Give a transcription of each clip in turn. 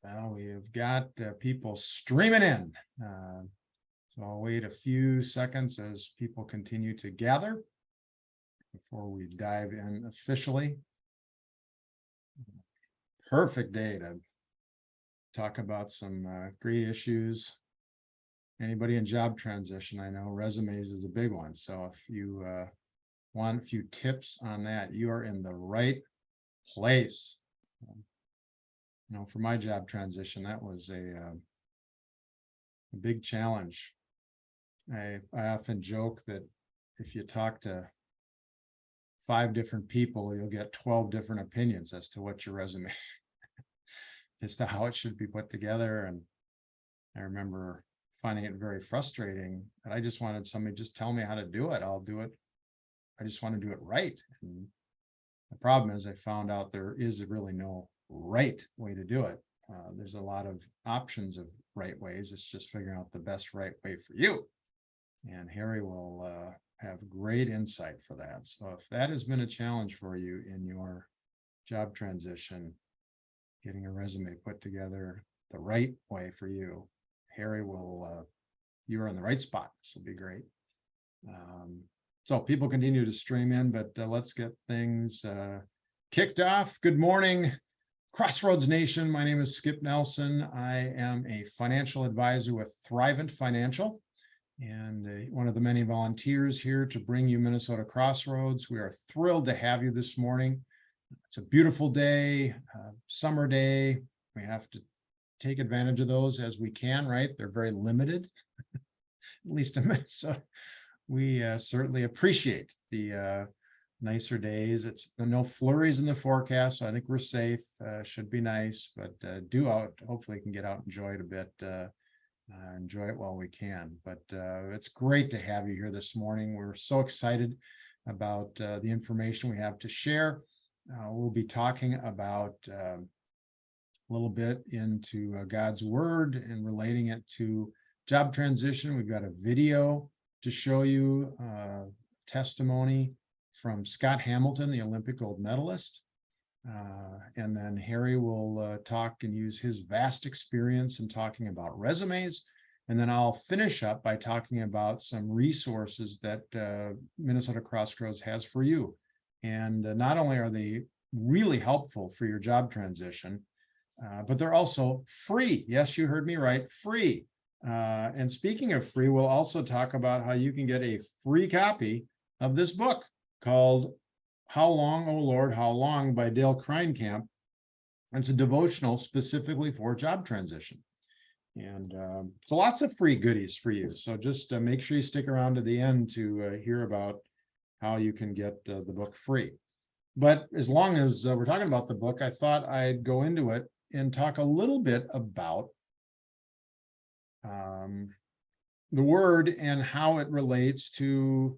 Well, we have got people streaming in. So I'll wait a few seconds as people continue to gather before we dive in officially. Perfect day to talk about some great issues. Anybody in job transition, I know resumes is a big one. So if you want a few tips on that, you are in the right place. For my job transition, that was a big challenge. I often joke that if you talk to 5 different people, you'll get 12 different opinions as to what your resume, as to how it should be put together. And I remember finding it very frustrating that I just wanted somebody to just tell me how to do it. I'll do it. I just want to do it right. And the problem is I found out there is really no right way to do it. There's a lot of options of right ways. It's just figuring out the best right way for you. And Harry will have great insight for that. So if that has been a challenge for you in your job transition, getting a resume put together the right way for you, Harry will, you're in the right spot. This will be great. So people continue to stream in, but let's get things kicked off. Good morning, Crossroads Nation. My name is Skip Nelson. I am a financial advisor with 𝙍𝙚𝙨 Financial and one of the many volunteers here to bring you Minnesota Crossroads. We are thrilled to have you this morning. It's a beautiful day, summer day. We have to take advantage of those as we can, right? They're very limited, at least in Minnesota. We certainly appreciate the nicer days. It's no flurries in the forecast, so I think we're safe. Should be nice, but hopefully can get out and enjoy it a bit. Enjoy it while we can. But it's great to have you here this morning. We're so excited about the information we have to share. We'll be talking about a little bit into God's Word and relating it to job transition. We've got a video to show you testimony from Scott Hamilton, the Olympic gold medalist. And then Harry will talk and use his vast experience in talking about resumes. And then I'll finish up by talking about some resources that Minnesota Crossroads has for you. And not only are they really helpful for your job transition, but they're also free. Yes, you heard me right, free. And speaking of free, we'll also talk about how you can get a free copy of this book called How Long, O Lord, How Long by Dale Kreinkamp. It's a devotional specifically for job transition. And so lots of free goodies for you. So just make sure you stick around to the end to hear about how you can get the book free. But as long as we're talking about the book, I thought I'd go into it and talk a little bit about the word and how it relates to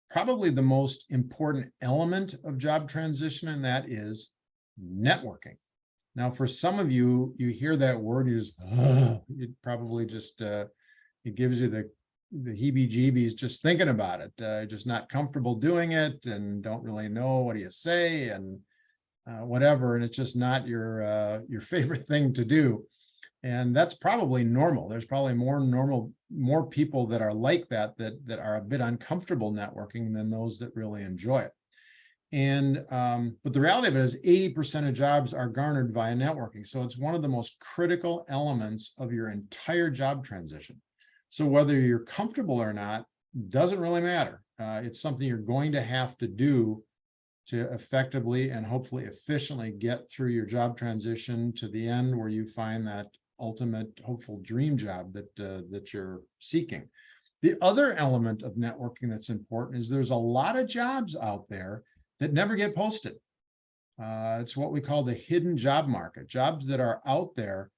probably the most important element of job transition, and that is networking. Now, for some of you, you hear that word, you probably just, it gives you the heebie-jeebies just thinking about it, just not comfortable doing it and don't really know what do you say and whatever, and it's just not your favorite thing to do. And that's probably normal. There's probably more people that are like that are a bit uncomfortable networking than those that really enjoy it. And but the reality of it is 80% of jobs are garnered via networking. So it's one of the most critical elements of your entire job transition. So whether you're comfortable or not, doesn't really matter. It's something you're going to have to do to effectively and hopefully efficiently get through your job transition to the end where you find that ultimate hopeful dream job that you're seeking. The other element of networking that's important is there's a lot of jobs out there that never get posted. It's what we call the hidden job market, jobs that are out there,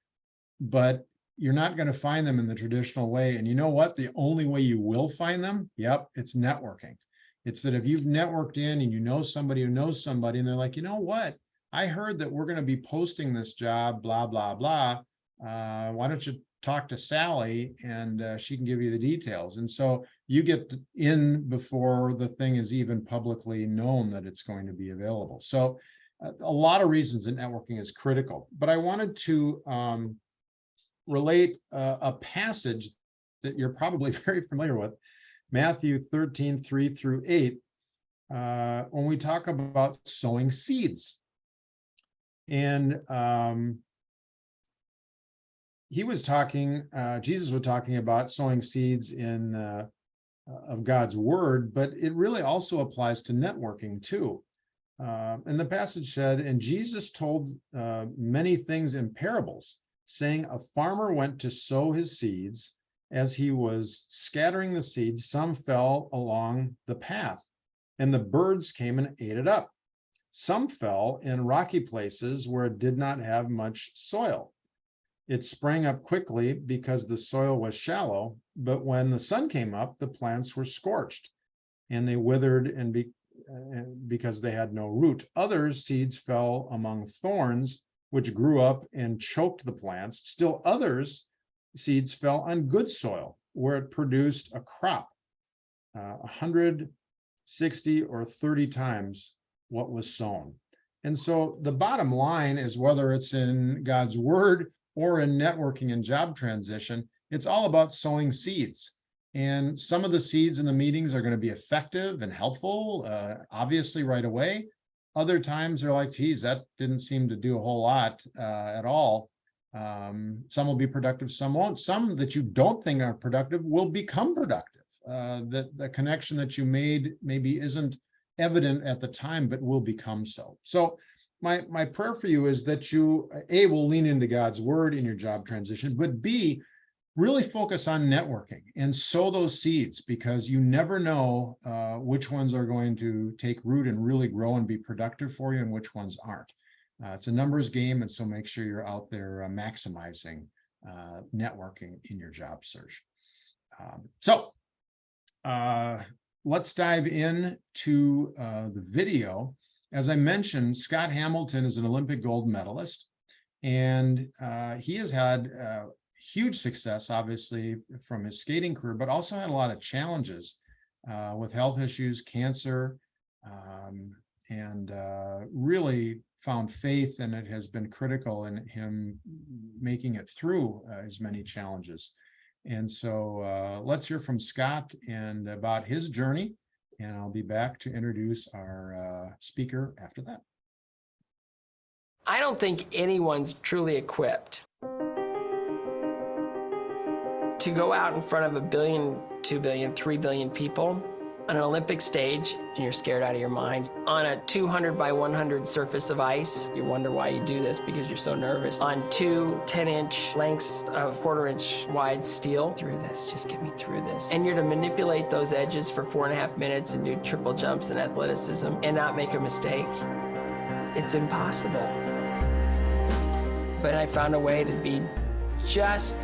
but you're not going to find them in the traditional way. And you know what? The only way you will find them, yep, it's networking. It's that if you've networked in and you know somebody who knows somebody and they're like, you know what? I heard that we're going to be posting this job, blah, blah, blah. Why don't you talk to Sally and she can give you the details. And so you get in before the thing is even publicly known that it's going to be available. So a lot of reasons that networking is critical. But I wanted to relate a passage that you're probably very familiar with, Matthew 13:3-8, when we talk about sowing seeds. And Jesus was talking about sowing seeds of God's word, but it really also applies to networking too. And the passage said, and Jesus told many things in parables, saying, a farmer went to sow his seeds. As he was scattering the seeds, some fell along the path, and the birds came and ate it up. Some fell in rocky places where it did not have much soil. It sprang up quickly because the soil was shallow, but when the sun came up, the plants were scorched, and they withered because they had no root. Other seeds fell among thorns, which grew up and choked the plants. Still others seeds fell on good soil, where it produced a crop, 160 or 30 times what was sown. And so the bottom line is, whether it's in God's word or in networking and job transition, it's all about sowing seeds. And some of the seeds in the meetings are going to be effective and helpful, obviously right away. Other times they're like, geez, that didn't seem to do a whole lot at all. Some will be productive, some won't. Some that you don't think are productive will become productive. That the connection that you made maybe isn't evident at the time, but will become so. So my prayer for you is that you, A, will lean into God's word in your job transition, but B, really focus on networking and sow those seeds, because you never know which ones are going to take root and really grow and be productive for you and which ones aren't. It's a numbers game, and so make sure you're out there maximizing networking in your job search. Let's dive in to the video. As I mentioned, Scott Hamilton is an Olympic gold medalist, and he has had huge success, obviously, from his skating career, but also had a lot of challenges with health issues, cancer, and really found faith, and it has been critical in him making it through his many challenges. And so let's hear from Scott and about his journey, and I'll be back to introduce our speaker after that. I don't think anyone's truly equipped to go out in front of 1 billion, 2 billion, 3 billion people on an Olympic stage, and you're scared out of your mind. On a 200 by 100 surface of ice, you wonder why you do this, because you're so nervous. On 2 10-inch lengths of 1/4-inch wide steel, through this, just get me through this. And you're to manipulate those edges for 4.5 minutes and do triple jumps and athleticism and not make a mistake. It's impossible. But I found a way to be just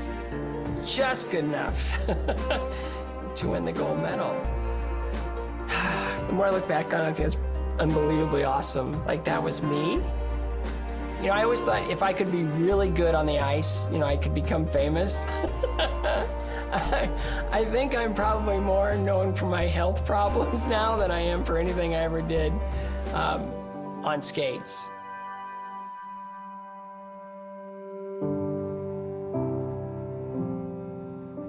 good enough to win the gold medal. The more I look back on it, I think it's unbelievably awesome. Like, that was me. You know, I always thought if I could be really good on the ice, you know, I could become famous. I think I'm probably more known for my health problems now than I am for anything I ever did on skates.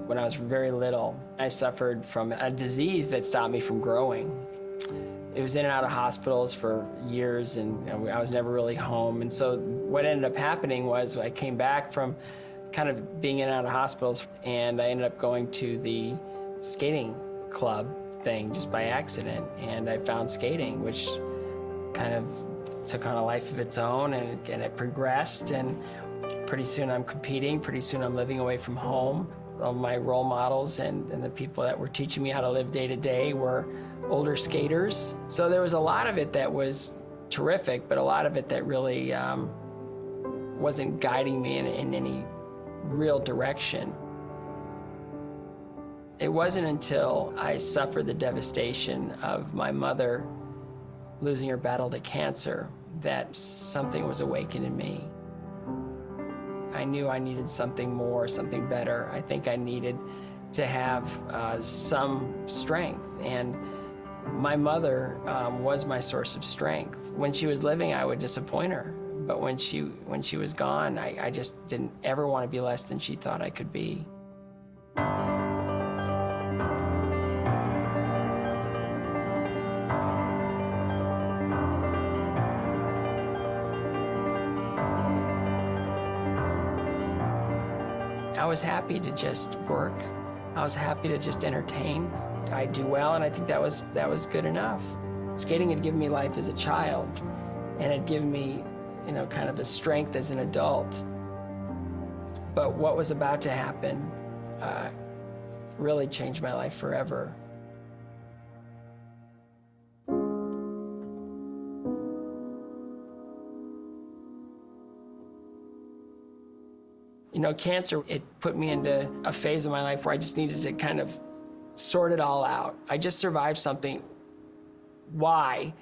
When I was very little, I suffered from a disease that stopped me from growing. It was in and out of hospitals for years, and I was never really home. And so what ended up happening was I came back from kind of being in and out of hospitals, and I ended up going to the skating club thing just by accident. And I found skating, which kind of took on a life of its own, and it progressed. And pretty soon I'm competing, pretty soon I'm living away from home. All my role models and the people that were teaching me how to live day to day were older skaters. So there was a lot of it that was terrific, but a lot of it that really wasn't guiding me in any real direction. It wasn't until I suffered the devastation of my mother losing her battle to cancer that something was awakened in me. I knew I needed something more, something better. I think I needed to have some strength. And My mother was my source of strength. When she was living, I would disappoint her. But when she was gone, I just didn't ever want to be less than she thought I could be. I was happy to just work. I was happy to just entertain. I'd do well, and I think that was good enough. Skating had given me life as a child, and it given me, kind of a strength as an adult. But what was about to happen really changed my life forever. Cancer, it put me into a phase of my life where I just needed to kind of sort it all out. I just survived something. Why?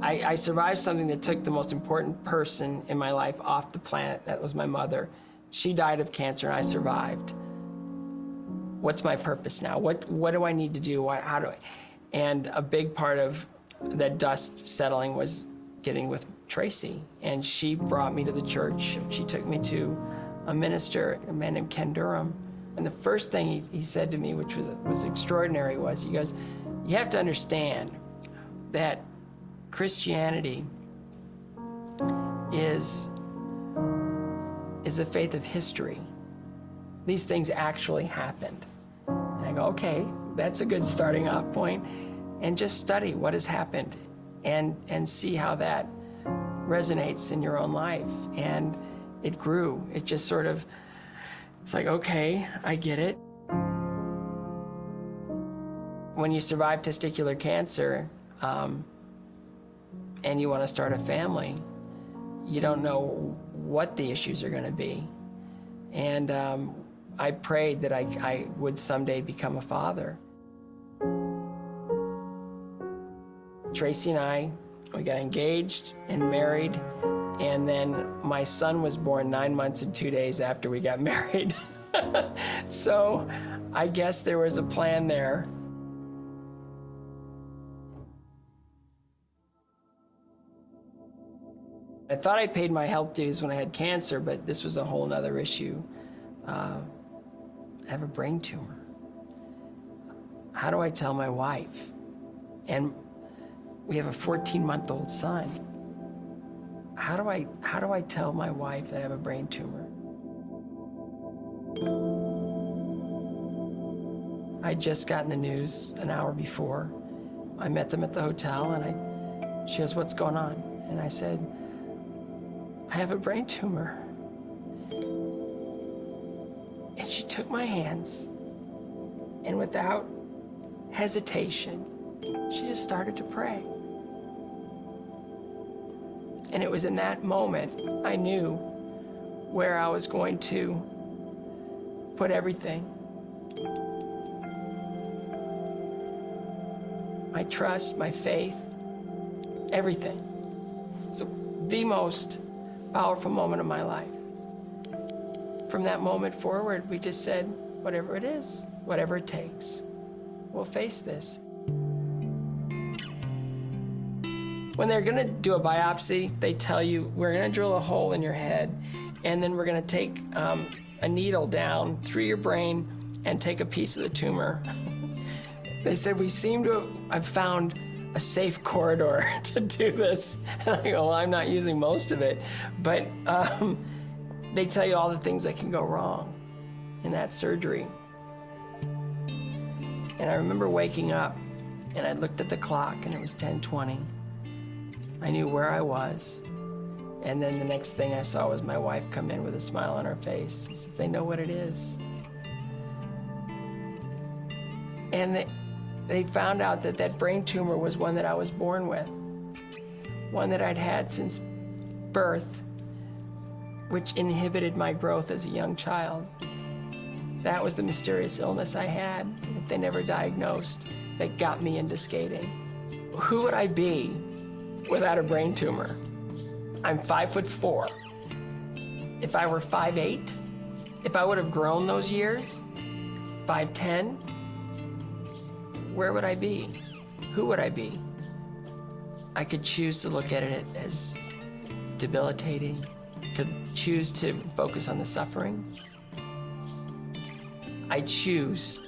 I survived something that took the most important person in my life off the planet. That was my mother. She died of cancer and I survived. What's my purpose now? What do I need to do? How do I? And a big part of that dust settling was getting with Tracy. And she brought me to the church. She took me to a minister, a man named Ken Durham. And the first thing he said to me, which was extraordinary, was he goes, you have to understand that Christianity is a faith of history. These things actually happened. And I go, okay, that's a good starting off point. And just study what has happened and see how that resonates in your own life. And it grew. It just sort of, it's like, okay, I get it. When you survive testicular cancer and you want to start a family, you don't know what the issues are going to be. And I prayed that I would someday become a father. Tracy and I, we got engaged and married. And then my son was born 9 months and 2 days after we got married. So I guess there was a plan there. I thought I paid my health dues when I had cancer, but this was a whole nother issue. I have a brain tumor. How do I tell my wife? And we have a 14-month-old son. How do I tell my wife that I have a brain tumor? I'd just gotten the news an hour before. I met them at the hotel, and she goes, what's going on? And I said, I have a brain tumor. And she took my hands, and without hesitation, she just started to pray. And it was in that moment I knew where I was going to put everything. My trust, my faith, everything. So the most powerful moment of my life. From that moment forward, we just said, whatever it is, whatever it takes, we'll face this. When they're gonna do a biopsy, they tell you, we're gonna drill a hole in your head, and then we're gonna take a needle down through your brain and take a piece of the tumor. They said, we seem to have found a safe corridor to do this. And I go, well, I'm not using most of it. But they tell you all the things that can go wrong in that surgery. And I remember waking up, and I looked at the clock, and it was 10:20. I knew where I was. And then the next thing I saw was my wife come in with a smile on her face. She said, they know what it is. And they found out that that brain tumor was one that I was born with, one that I'd had since birth, which inhibited my growth as a young child. That was the mysterious illness I had that they never diagnosed that got me into skating. Who would I be without a brain tumor? I'm 5'4". If I were 5'8", if I would have grown those years, 5'10", where would I be? who would I be? I could choose to look at it as debilitating, could choose to focus on the suffering. I choose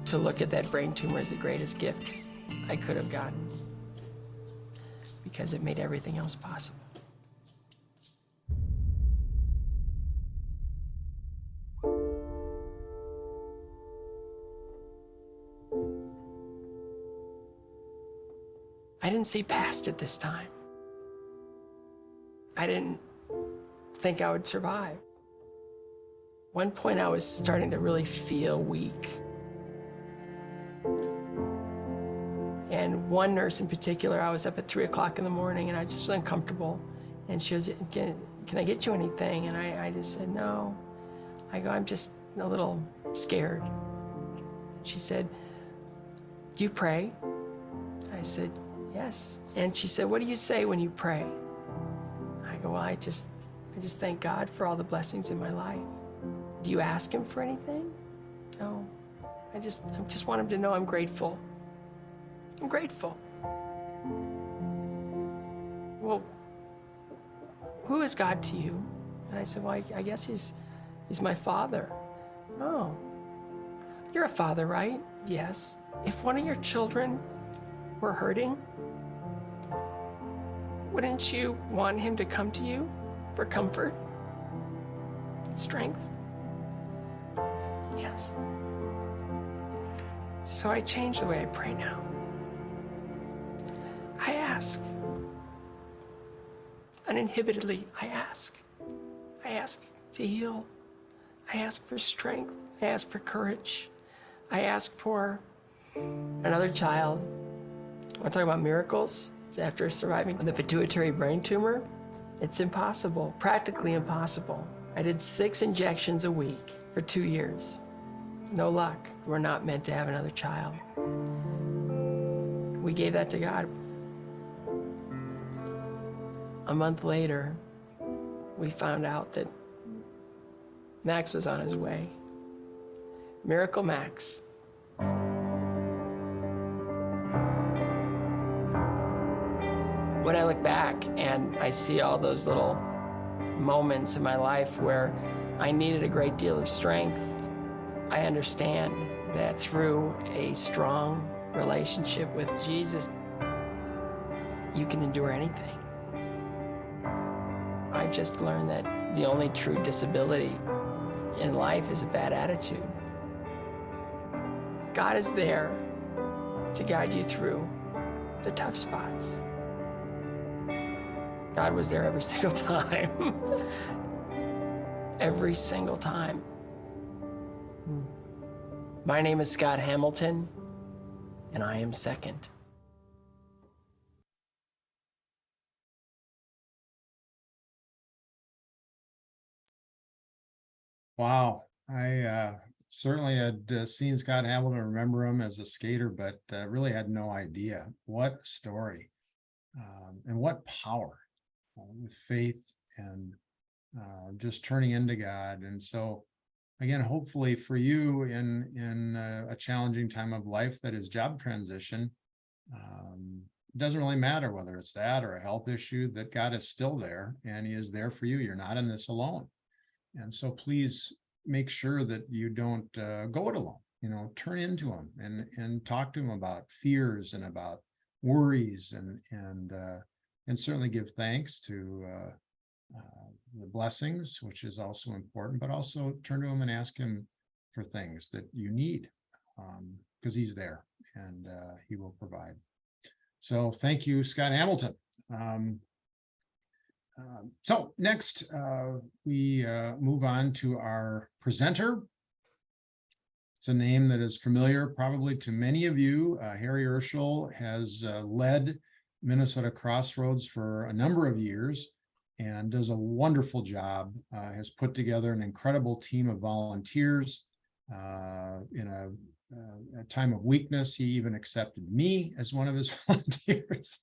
to look at that brain tumor as the greatest gift I could have gotten, because it made everything else possible. I didn't see past it this time. I didn't think I would survive. One point I was starting to really feel weak. And one nurse in particular, I was up at 3 o'clock in the morning and I just was uncomfortable. And she was, can I get you anything? And I just said, no. I go, I'm just a little scared. She said, do you pray? I said, yes. And she said, what do you say when you pray? I go, well, I just thank God for all the blessings in my life. Do you ask him for anything? No. I just want him to know I'm grateful. I'm grateful. Well, who is God to you? And I said, well, I guess he's my father. Oh, you're a father, right? Yes. If one of your children were hurting, wouldn't you want him to come to you for comfort, strength? Yes. So I changed the way I pray now. I ask. Uninhibitedly, I ask. I ask to heal. I ask for strength. I ask for courage. I ask for another child. Want to talk about miracles? It's after surviving the pituitary brain tumor. It's impossible, practically impossible. I did 6 injections a week for 2 years. No luck. We're not meant to have another child. We gave that to God. A month later, we found out that Max was on his way. Miracle Max. When I look back and I see all those little moments in my life where I needed a great deal of strength, I understand that through a strong relationship with Jesus, you can endure anything. I've just learned that the only true disability in life is a bad attitude. God is there to guide you through the tough spots. God was there every single time. Every single time. My name is Scott Hamilton, and I am second. Wow. I certainly had seen Scott Hamilton, remember him as a skater, but really had no idea. What a story. And what power with faith and just turning into God. And so, again, hopefully for you in a challenging time of life that is job transition, it doesn't really matter whether it's that or a health issue, that God is still there and he is there for you. You're not in this alone. And so please make sure that you don't go it alone. You know, turn into him and talk to him about fears and about worries and certainly give thanks to the blessings, which is also important, but also turn to him and ask him for things that you need, because he's there and he will provide. So thank you, Scott Hamilton. So next, we move on to our presenter. It's a name that is familiar probably to many of you. Harry Urschel has led Minnesota Crossroads for a number of years and does a wonderful job, has put together an incredible team of volunteers. In a time of weakness, he even accepted me as one of his volunteers.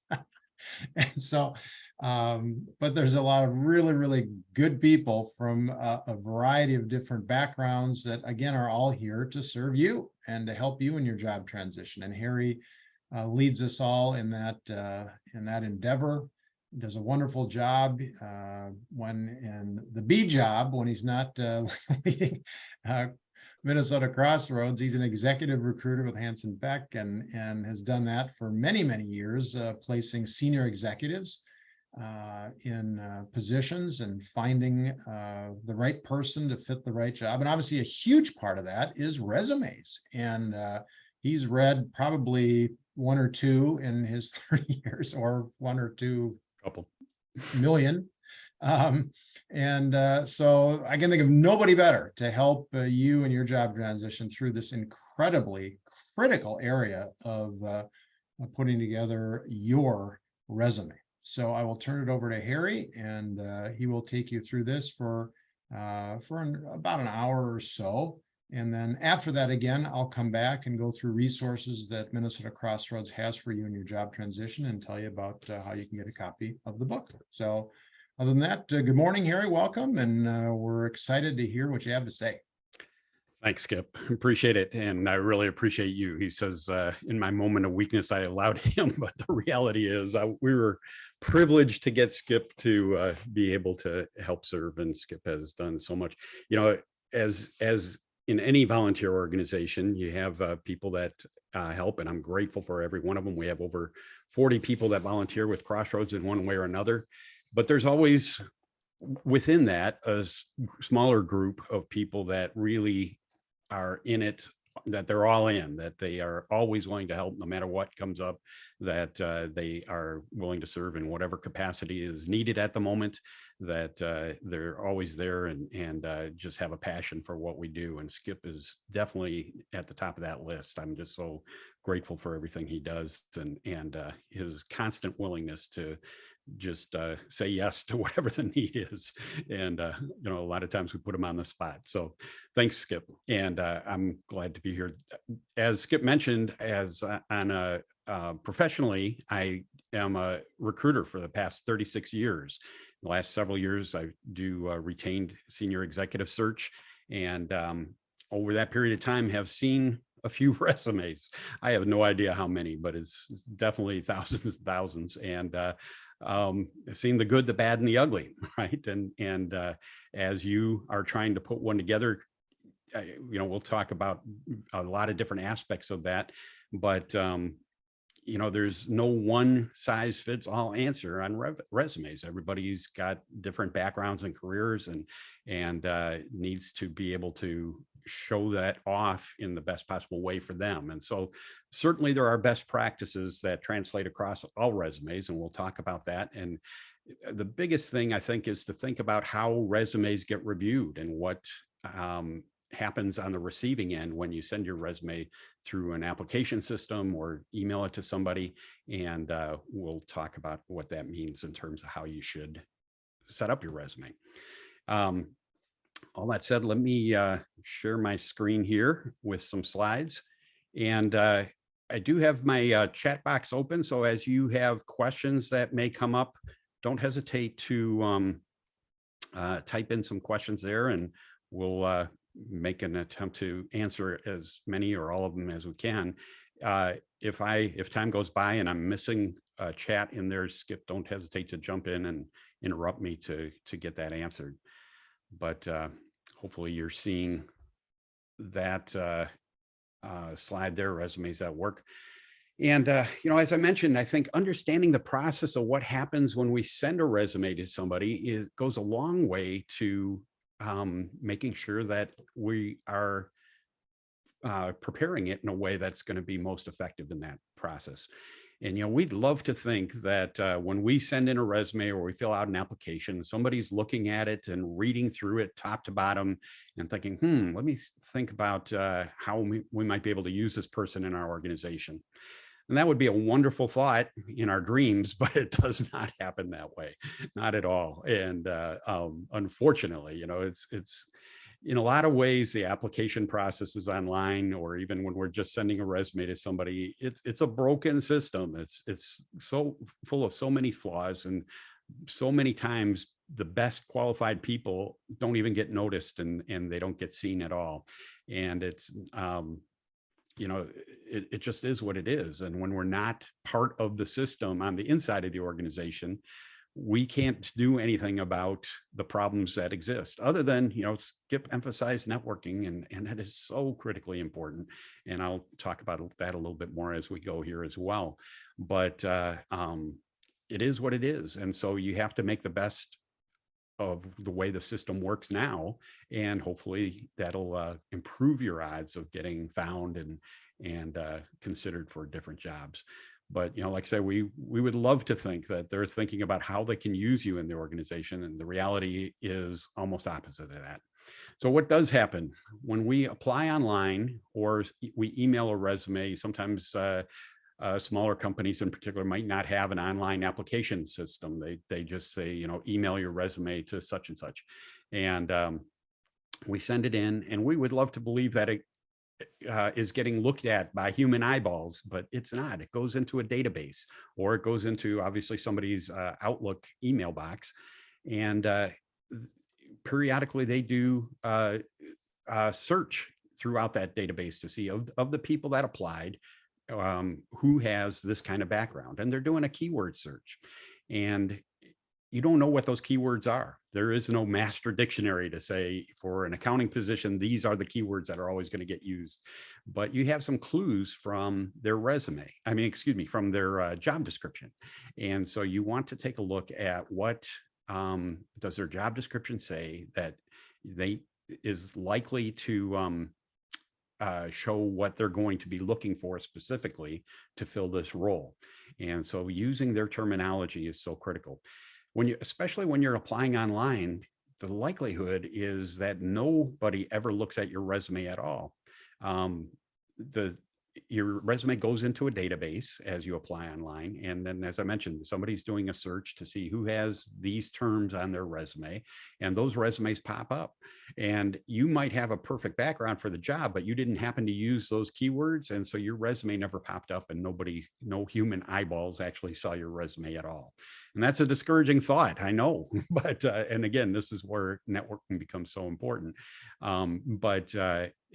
And so, but there's a lot of really, really good people from a variety of different backgrounds that, again, are all here to serve you and to help you in your job transition. And Harry leads us all in that endeavor. He does a wonderful job when in the B job, when he's not leading Minnesota Crossroads. He's an executive recruiter with Hanson Beck and has done that for many, many years, placing senior executives in positions and finding the right person to fit the right job. And obviously a huge part of that is resumes. And he's read probably one or two in his 30 years, or one or two couple million. So I can think of nobody better to help you and your job transition through this incredibly critical area of putting together your resume. So I will turn it over to Harry, and he will take you through this for about an hour or so. And then after that, again, I'll come back and go through resources that Minnesota Crossroads has for you in your job transition and tell you about how you can get a copy of the book. So other than that, good morning, Harry, welcome. And we're excited to hear what you have to say. Thanks, Skip. Appreciate it. And I really appreciate you. He says, in my moment of weakness, I allowed him, but the reality is we were privileged to get Skip to be able to help serve. And Skip has done so much. You know, as in any volunteer organization, you have people that help, and I'm grateful for every one of them. We have over 40 people that volunteer with Crossroads in one way or another, but there's always within that a smaller group of people that really are in it, that they're all in, that they are always willing to help no matter what comes up, that they are willing to serve in whatever capacity is needed at the moment, that they're always there and just have a passion for what we do. And Skip is definitely at the top of that list. I'm just so grateful for everything he does and his constant willingness to just say yes to whatever the need is. And, you know, a lot of times we put him on the spot. So thanks, Skip. And I'm glad to be here. As Skip mentioned, professionally, I am a recruiter for the past 36 years. The last several years, I do retained senior executive search. And over that period of time have seen a few resumes. I have no idea how many, but it's definitely thousands and thousands. And seen the good, the bad, and the ugly, right? And as you are trying to put one together, you know, we'll talk about a lot of different aspects of that, but you know, there's no one size fits all answer on resumes. Everybody's got different backgrounds and careers, and needs to be able to show that off in the best possible way for them. And so certainly there are best practices that translate across all resumes, and we'll talk about that. And the biggest thing I think is to think about how resumes get reviewed and what happens on the receiving end when you send your resume through an application system or email it to somebody. And we'll talk about what that means in terms of how you should set up your resume. All that said, let me share my screen here with some slides. And I do have my chat box open. So as you have questions that may come up, don't hesitate to type in some questions there, and we'll make an attempt to answer as many or all of them as we can. If time goes by and I'm missing a chat in there, Skip, don't hesitate to jump in and interrupt me to get that answered. But hopefully you're seeing that slide there, resumes at work. And, you know, as I mentioned, I think understanding the process of what happens when we send a resume to somebody goes a long way to making sure that we are preparing it in a way that's going to be most effective in that process. And, you know, we'd love to think that when we send in a resume or we fill out an application, somebody's looking at it and reading through it top to bottom and thinking, let me think about how we might be able to use this person in our organization. And that would be a wonderful thought in our dreams, but it does not happen that way, not at all. And unfortunately, you know, it's in a lot of ways, the application process is online, or even when we're just sending a resume to somebody, it's a broken system. It's so full of so many flaws, and so many times the best qualified people don't even get noticed, and they don't get seen at all. And it's it just is what it is. And when we're not part of the system on the inside of the organization, we can't do anything about the problems that exist other than, Skip emphasized networking, and that is so critically important. And I'll talk about that a little bit more as we go here as well. But it is what it is. And so you have to make the best of the way the system works now, and hopefully that'll improve your odds of getting found and considered for different jobs. But like I said, we would love to think that they're thinking about how they can use you in the organization, and the reality is almost opposite of that. So what does happen when we apply online or we email a resume? Sometimes smaller companies in particular might not have an online application system. They just say, email your resume to such and such. And we send it in, and we would love to believe that it is getting looked at by human eyeballs, but it's not. It goes into a database, or it goes into obviously somebody's Outlook email box. And periodically they do search throughout that database to see of the people that applied, who has this kind of background, and they're doing a keyword search. And you don't know what those keywords are. There is no master dictionary to say for an accounting position, these are the keywords that are always going to get used. But you have some clues from their resume. From their job description. And so you want to take a look at what does their job description say that is likely to show what they're going to be looking for specifically to fill this role. And so using their terminology is so critical. Especially when you're applying online, the likelihood is that nobody ever looks at your resume at all. Your resume goes into a database as you apply online. And then, as I mentioned, somebody's doing a search to see who has these terms on their resume, and those resumes pop up. And you might have a perfect background for the job, but you didn't happen to use those keywords. And so your resume never popped up, and no human eyeballs actually saw your resume at all. And that's a discouraging thought, I know. But, and again, this is where networking becomes so important.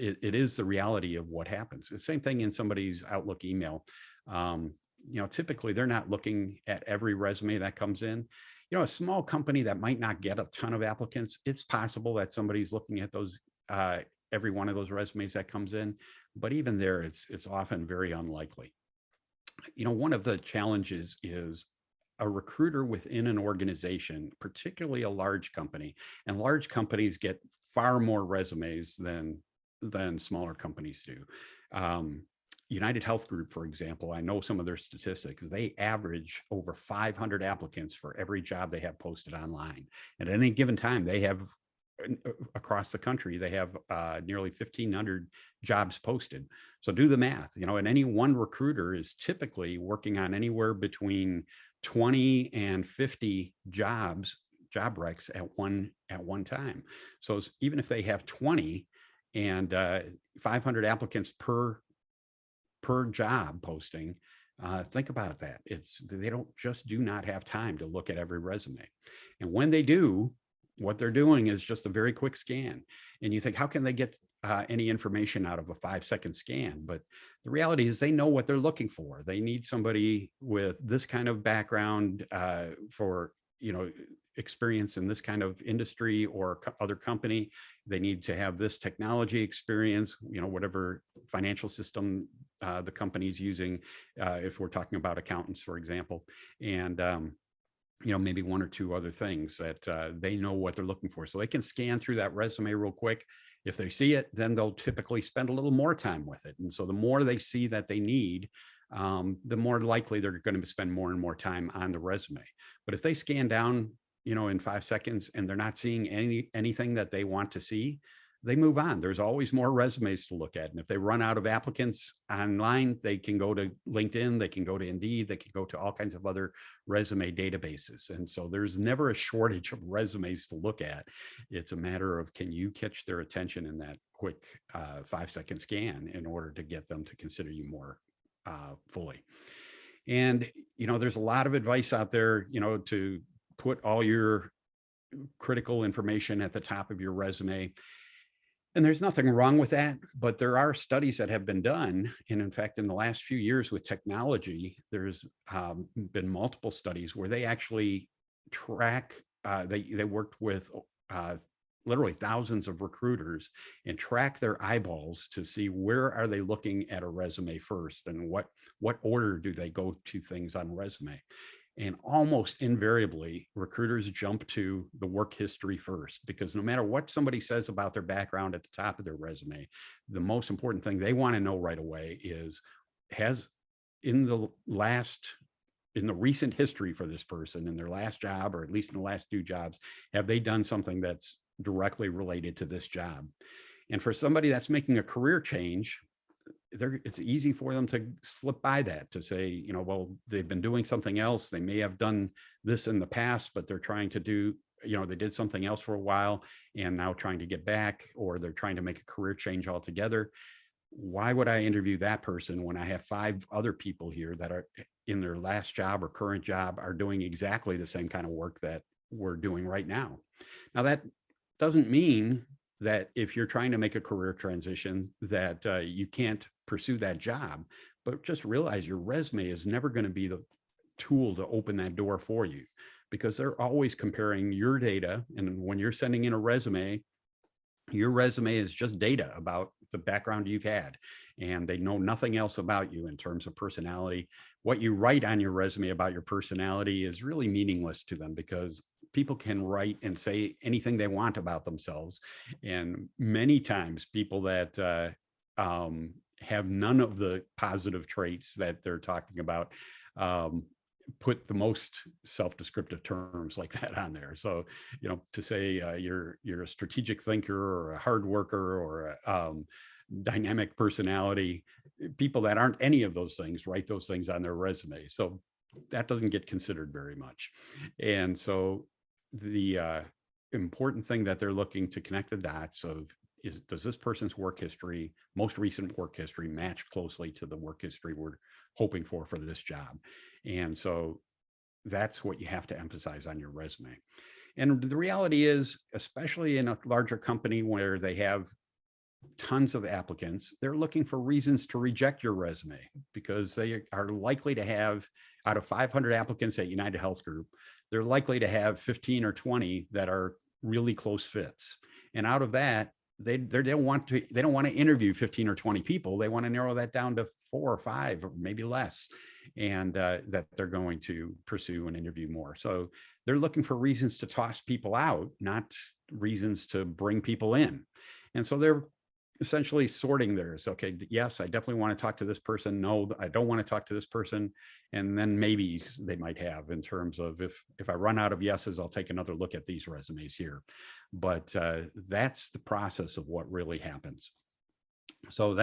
It is the reality of what happens. The same thing in somebody's Outlook email. Typically they're not looking at every resume that comes in. A small company that might not get a ton of applicants, it's possible that somebody's looking at those, every one of those resumes that comes in. But even there, it's often very unlikely. One of the challenges is a recruiter within an organization, particularly a large company, and large companies get far more resumes than smaller companies do. United Health Group, for example, I know some of their statistics. They average over 500 applicants for every job they have posted online. And at any given time, they have, across the country, they have nearly 1,500 jobs posted. So do the math, and any one recruiter is typically working on anywhere between 20 and 50 job recs at one time. So even if they have 20 and 500 applicants per job posting, think about that. They do not have time to look at every resume. And when they do, what they're doing is just a very quick scan. And you think, how can they get any information out of a 5-second scan? But the reality is they know what they're looking for. They need somebody with this kind of background for, experience in this kind of industry or other company. They need to have this technology experience, whatever financial system the company's using, if we're talking about accountants, for example. And maybe one or two other things that they know what they're looking for. So they can scan through that resume real quick. If they see it, then they'll typically spend a little more time with it. And so the more they see that they need, the more likely they're going to spend more and more time on the resume. But if they scan down, in 5 seconds and they're not seeing anything that they want to see, they move on. There's always more resumes to look at. And if they run out of applicants online, they can go to LinkedIn, they can go to Indeed, they can go to all kinds of other resume databases. And so there's never a shortage of resumes to look at. It's a matter of, can you catch their attention in that quick 5-second scan in order to get them to consider you more fully. And, there's a lot of advice out there, to put all your critical information at the top of your resume. And there's nothing wrong with that, but there are studies that have been done. And in fact, in the last few years with technology, there's been multiple studies where they actually track, they worked with literally thousands of recruiters and track their eyeballs to see where are they looking at a resume first and what order do they go to things on resume. And almost invariably, recruiters jump to the work history first, because no matter what somebody says about their background at the top of their resume, the most important thing they want to know right away is, has in the recent history for this person, in their last job, or at least in the last 2 jobs, have they done something that's directly related to this job? And for somebody that's making a career change, it's easy for them to slip by that, to say, you know, well, they've been doing something else. They may have done this in the past, but they're trying to do, you know, they did something else for a while and now trying to get back, or they're trying to make a career change altogether. Why would I interview that person when I have 5 other people here that are in their last job or current job are doing exactly the same kind of work that we're doing right now? Now, that doesn't mean that if you're trying to make a career transition that you can't pursue that job, but just realize your resume is never going to be the tool to open that door for you, because they're always comparing your data. And when you're sending in a resume, your resume is just data about the background you've had, and they know nothing else about you in terms of personality. What you write on your resume about your personality is really meaningless to them, because people can write and say anything they want about themselves. And many times people that have none of the positive traits that they're talking about put the most self-descriptive terms like that on there. So, you know, to say you're a strategic thinker or a hard worker or a dynamic personality, people that aren't any of those things write those things on their resume. So that doesn't get considered very much. And so the important thing that they're looking to connect the dots of is, does this person's work history, most recent work history, match closely to the work history we're hoping for this job? And so that's what you have to emphasize on your resume. And the reality is, especially in a larger company where they have tons of applicants, they're looking for reasons to reject your resume, because they are likely to have, out of 500 applicants at United Health Group, they're likely to have 15 or 20 that are really close fits. And out of that, they don't want to interview 15 or 20 people. They want to narrow that down to 4 or 5 or maybe less, and that they're going to pursue and interview more. So they're looking for reasons to toss people out, not reasons to bring people in. And so they're essentially sorting theirs. Okay, yes, I definitely want to talk to this person. No, I don't want to talk to this person. And then maybes they might have, in terms of, if I run out of yeses, I'll take another look at these resumes here. But that's the process of what really happens. So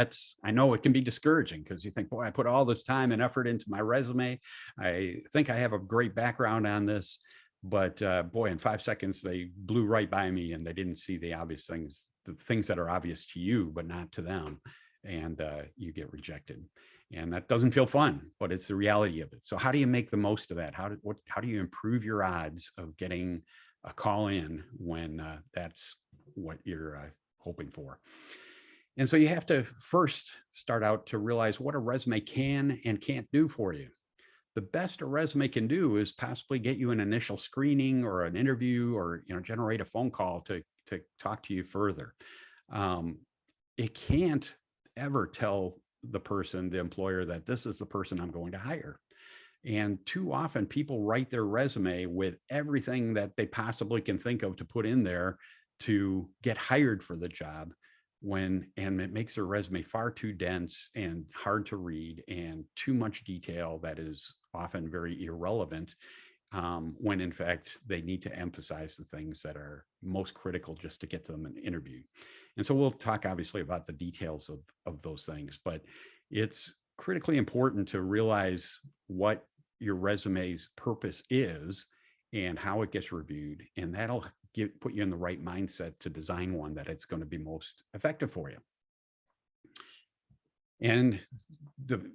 I know it can be discouraging, because you think, boy, I put all this time and effort into my resume. I think I have a great background on this, but boy, in 5 seconds, they blew right by me and they didn't see the obvious things, the things that are obvious to you, but not to them. And you get rejected. And that doesn't feel fun, but it's the reality of it. So how do you make the most of that? How do you improve your odds of getting a call in when that's what you're hoping for? And so you have to first start out to realize what a resume can and can't do for you. The best a resume can do is possibly get you an initial screening or an interview, or, you know, generate a phone call to talk to you further. It can't ever tell the person, the employer, that this is the person I'm going to hire. And too often people write their resume with everything that they possibly can think of to put in there to get hired for the job, and it makes their resume far too dense and hard to read, and too much detail that is often very irrelevant, when in fact they need to emphasize the things that are most critical just to get them an interview. And so we'll talk obviously about the details of those things, but it's critically important to realize what your resume's purpose is and how it gets reviewed, and that'll put you in the right mindset to design one that it's going to be most effective for you. And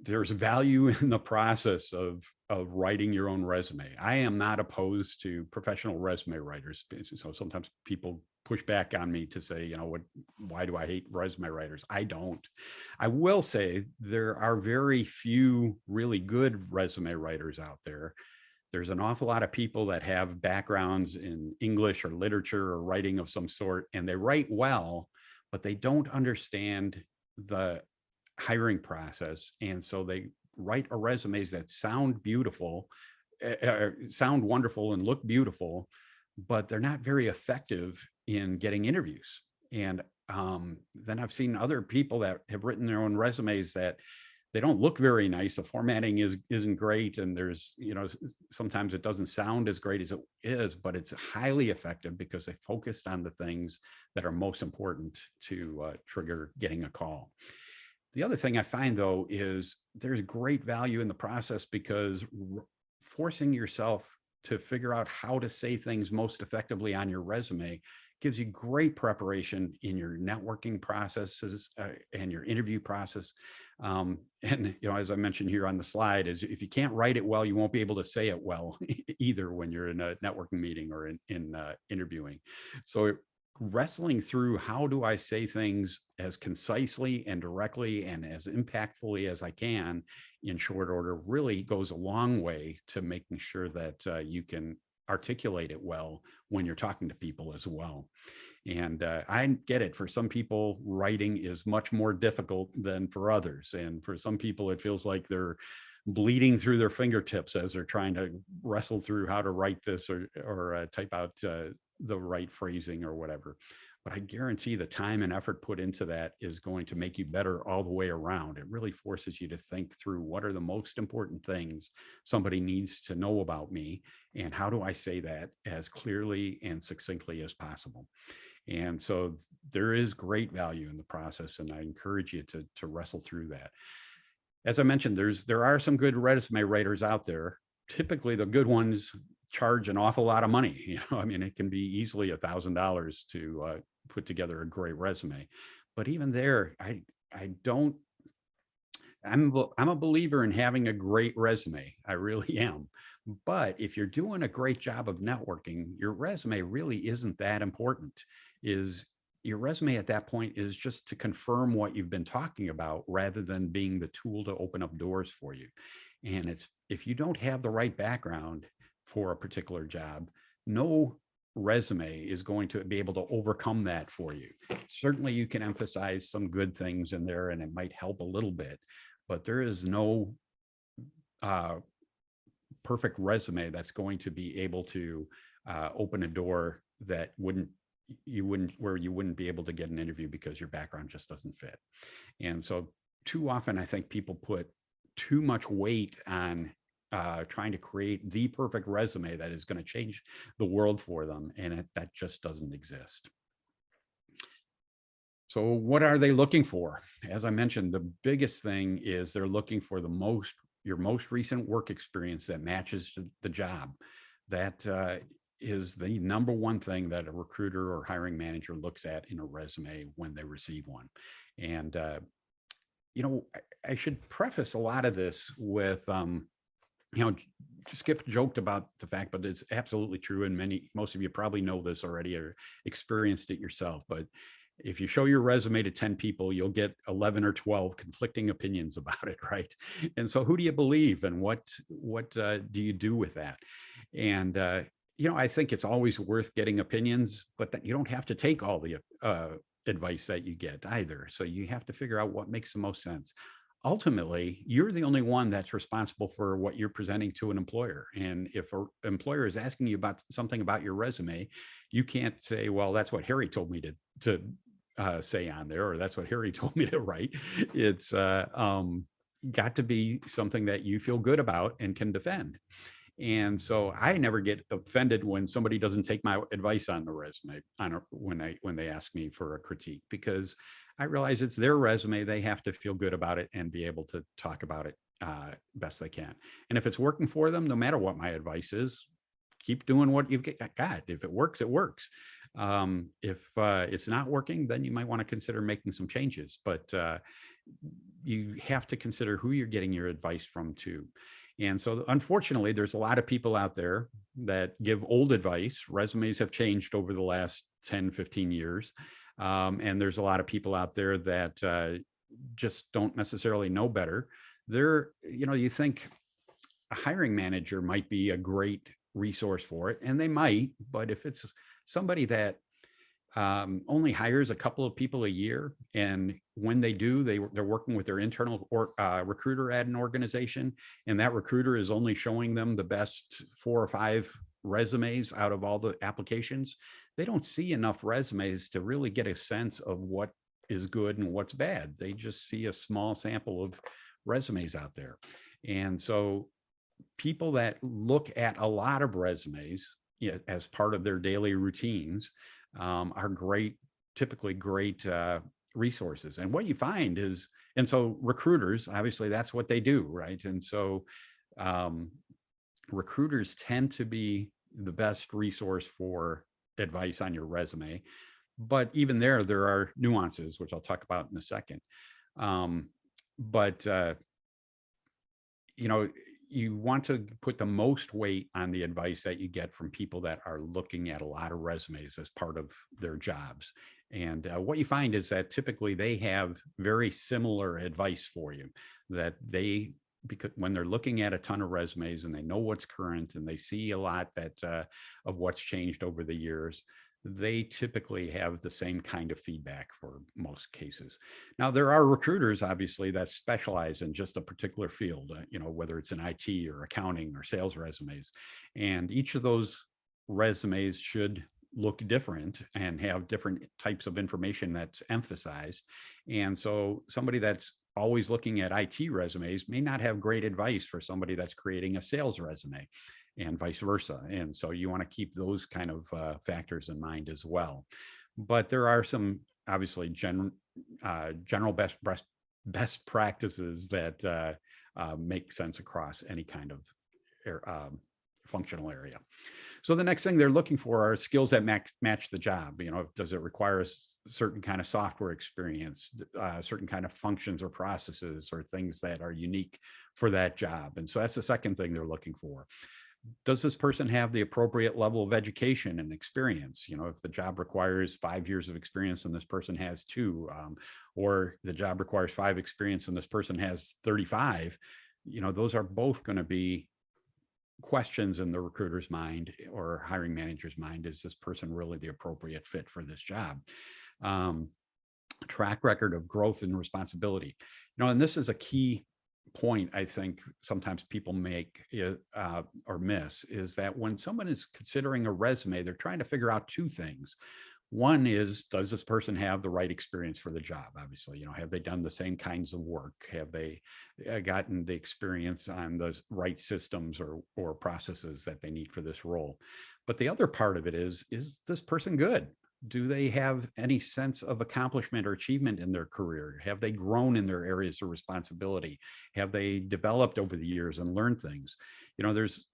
there's value in the process of writing your own resume. I am not opposed to professional resume writers. So sometimes people push back on me to say, you know, why do I hate resume writers? I don't. I will say there are very few really good resume writers out there. There's an awful lot of people that have backgrounds in English or literature or writing of some sort, and they write well, but they don't understand the hiring process. And so they write resumes that sound beautiful, sound wonderful and look beautiful, but they're not very effective in getting interviews. And then I've seen other people that have written their own resumes that they don't look very nice. The formatting isn't great. And there's, you know, sometimes it doesn't sound as great as it is, but it's highly effective because they focused on the things that are most important to trigger getting a call. The other thing I find, though, is there's great value in the process because forcing yourself to figure out how to say things most effectively on your resume gives you great preparation in your networking processes and your interview process. And, you know, as I mentioned here on the slide, is if you can't write it well, you won't be able to say it well either when you're in a networking meeting or in interviewing. So wrestling through how do I say things as concisely and directly and as impactfully as I can in short order really goes a long way to making sure that you can articulate it well when you're talking to people as well. And I get it. For some people, writing is much more difficult than for others. And for some people, it feels like they're bleeding through their fingertips as they're trying to wrestle through how to write this or type out the right phrasing or whatever. But I guarantee the time and effort put into that is going to make you better all the way around. It really forces you to think through what are the most important things somebody needs to know about me, and how do I say that as clearly and succinctly as possible. And so there is great value in the process, and I encourage you to wrestle through that. As I mentioned, there are some good resume writers out there. Typically, the good ones charge an awful lot of money. You know, I mean, it can be easily $1,000 to put together a great resume. But even there, I'm a believer in having a great resume. I really am. But if you're doing a great job of networking, your resume really isn't that important. Your resume at that point is just to confirm what you've been talking about rather than being the tool to open up doors for you. And if you don't have the right background for a particular job, no resume is going to be able to overcome that for you. Certainly you can emphasize some good things in there and it might help a little bit, but there is no perfect resume that's going to be able to open a door that you wouldn't be able to get an interview because your background just doesn't fit. And so too often I think people put too much weight on trying to create the perfect resume that is going to change the world for them, and that just doesn't exist. So what are they looking for? As I mentioned, the biggest thing is they're looking for your most recent work experience that matches the job. That is the number one thing that a recruiter or hiring manager looks at in a resume when they receive one. And you know, I should preface a lot of this with you know, Skip joked about the fact, but it's absolutely true. And most of you probably know this already or experienced it yourself. But if you show your resume to 10 people, you'll get 11 or 12 conflicting opinions about it, right? And so who do you believe, and what do you do with that? And you know, I think it's always worth getting opinions, but that you don't have to take all the advice that you get either. So you have to figure out what makes the most sense. Ultimately, you're the only one that's responsible for what you're presenting to an employer. And if an employer is asking you about something about your resume, you can't say, well, that's what Harry told me to say on there, or that's what Harry told me to write. It's got to be something that you feel good about and can defend. And so I never get offended when somebody doesn't take my advice on the resume when they ask me for a critique, because I realize it's their resume. They have to feel good about it and be able to talk about it best they can. And if it's working for them, no matter what my advice is, keep doing what you've got. If it works, it works. If it's not working, then you might want to consider making some changes. But you have to consider who you're getting your advice from too. And so unfortunately, there's a lot of people out there that give old advice. Resumes have changed over the last 10, 15 years. And there's a lot of people out there that just don't necessarily know better. You think a hiring manager might be a great resource for it, and they might, but if it's somebody that only hires a couple of people a year, and when they do, they're working with their internal recruiter at an organization, and that recruiter is only showing them the best 4 or 5 resumes out of all the applications, they don't see enough resumes to really get a sense of what is good and what's bad. They just see a small sample of resumes out there. And so people that look at a lot of resumes, as part of their daily routines, are typically great resources. And what you find is, and so recruiters, obviously that's what they do, right? And so recruiters tend to be the best resource for advice on your resume. But even there are nuances, which I'll talk about in a second. You want to put the most weight on the advice that you get from people that are looking at a lot of resumes as part of their jobs. And what you find is that typically they have very similar advice for you, because when they're looking at a ton of resumes and they know what's current and they see a lot of what's changed over the years, they typically have the same kind of feedback for most cases. Now, there are recruiters, obviously, that specialize in just a particular field, whether it's in IT or accounting or sales resumes. And each of those resumes should look different and have different types of information that's emphasized. And so somebody that's always looking at IT resumes may not have great advice for somebody that's creating a sales resume, and vice versa. And so you want to keep those kind of factors in mind as well. But there are some obviously general best practices that make sense across any kind of functional area. So the next thing they're looking for are skills that match the job. Does it require a certain kind of software experience, certain kind of functions or processes or things that are unique for that job? And so that's the second thing they're looking for. Does this person have the appropriate level of education and experience? If the job requires 5 years of experience and this person has 2, or the job requires 5 experience and this person has 35, those are both going to be questions in the recruiter's mind or hiring manager's mind. Is this person really the appropriate fit for this job? Track record of growth and responsibility. And this is a key point I think sometimes people make or miss, is that when someone is considering a resume, they're trying to figure out 2 things. One is, does this person have the right experience for the job? Obviously, have they done the same kinds of work? Have they gotten the experience on the right systems or processes that they need for this role? But the other part of it is this person good? Do they have any sense of accomplishment or achievement in their career? Have they grown in their areas of responsibility? Have they developed over the years and learned things? There's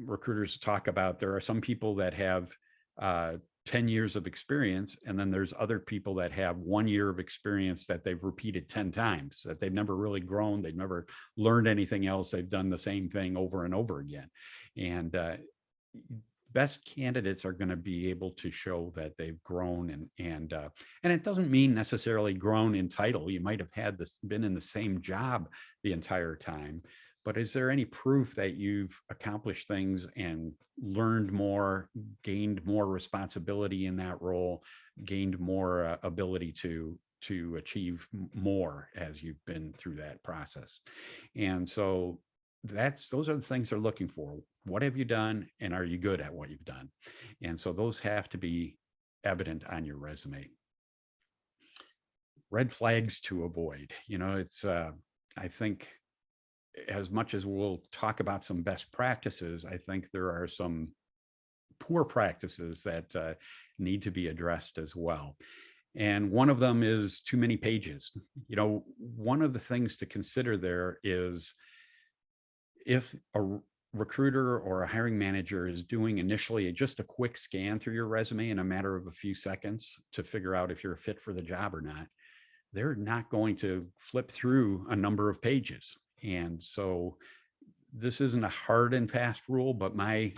recruiters talk about, there are some people that have 10 years of experience, and then there's other people that have 1 year of experience that they've repeated 10 times, that they've never really grown. They've never learned anything else. They've done the same thing over and over again. And best candidates are going to be able to show that they've grown, and it doesn't mean necessarily grown in title. You might have been in the same job the entire time, but is there any proof that you've accomplished things and learned more, gained more responsibility in that role, gained more ability to achieve more as you've been through that process? And so those are the things they're looking for. What have you done, and are you good at what you've done? And so those have to be evident on your resume. Red flags to avoid. It's I think, as much as we'll talk about some best practices, I think there are some poor practices that need to be addressed as well. And one of them is too many pages. One of the things to consider there is, if a recruiter or a hiring manager is doing initially just a quick scan through your resume in a matter of a few seconds to figure out if you're a fit for the job or not, they're not going to flip through a number of pages. And so this isn't a hard and fast rule, but my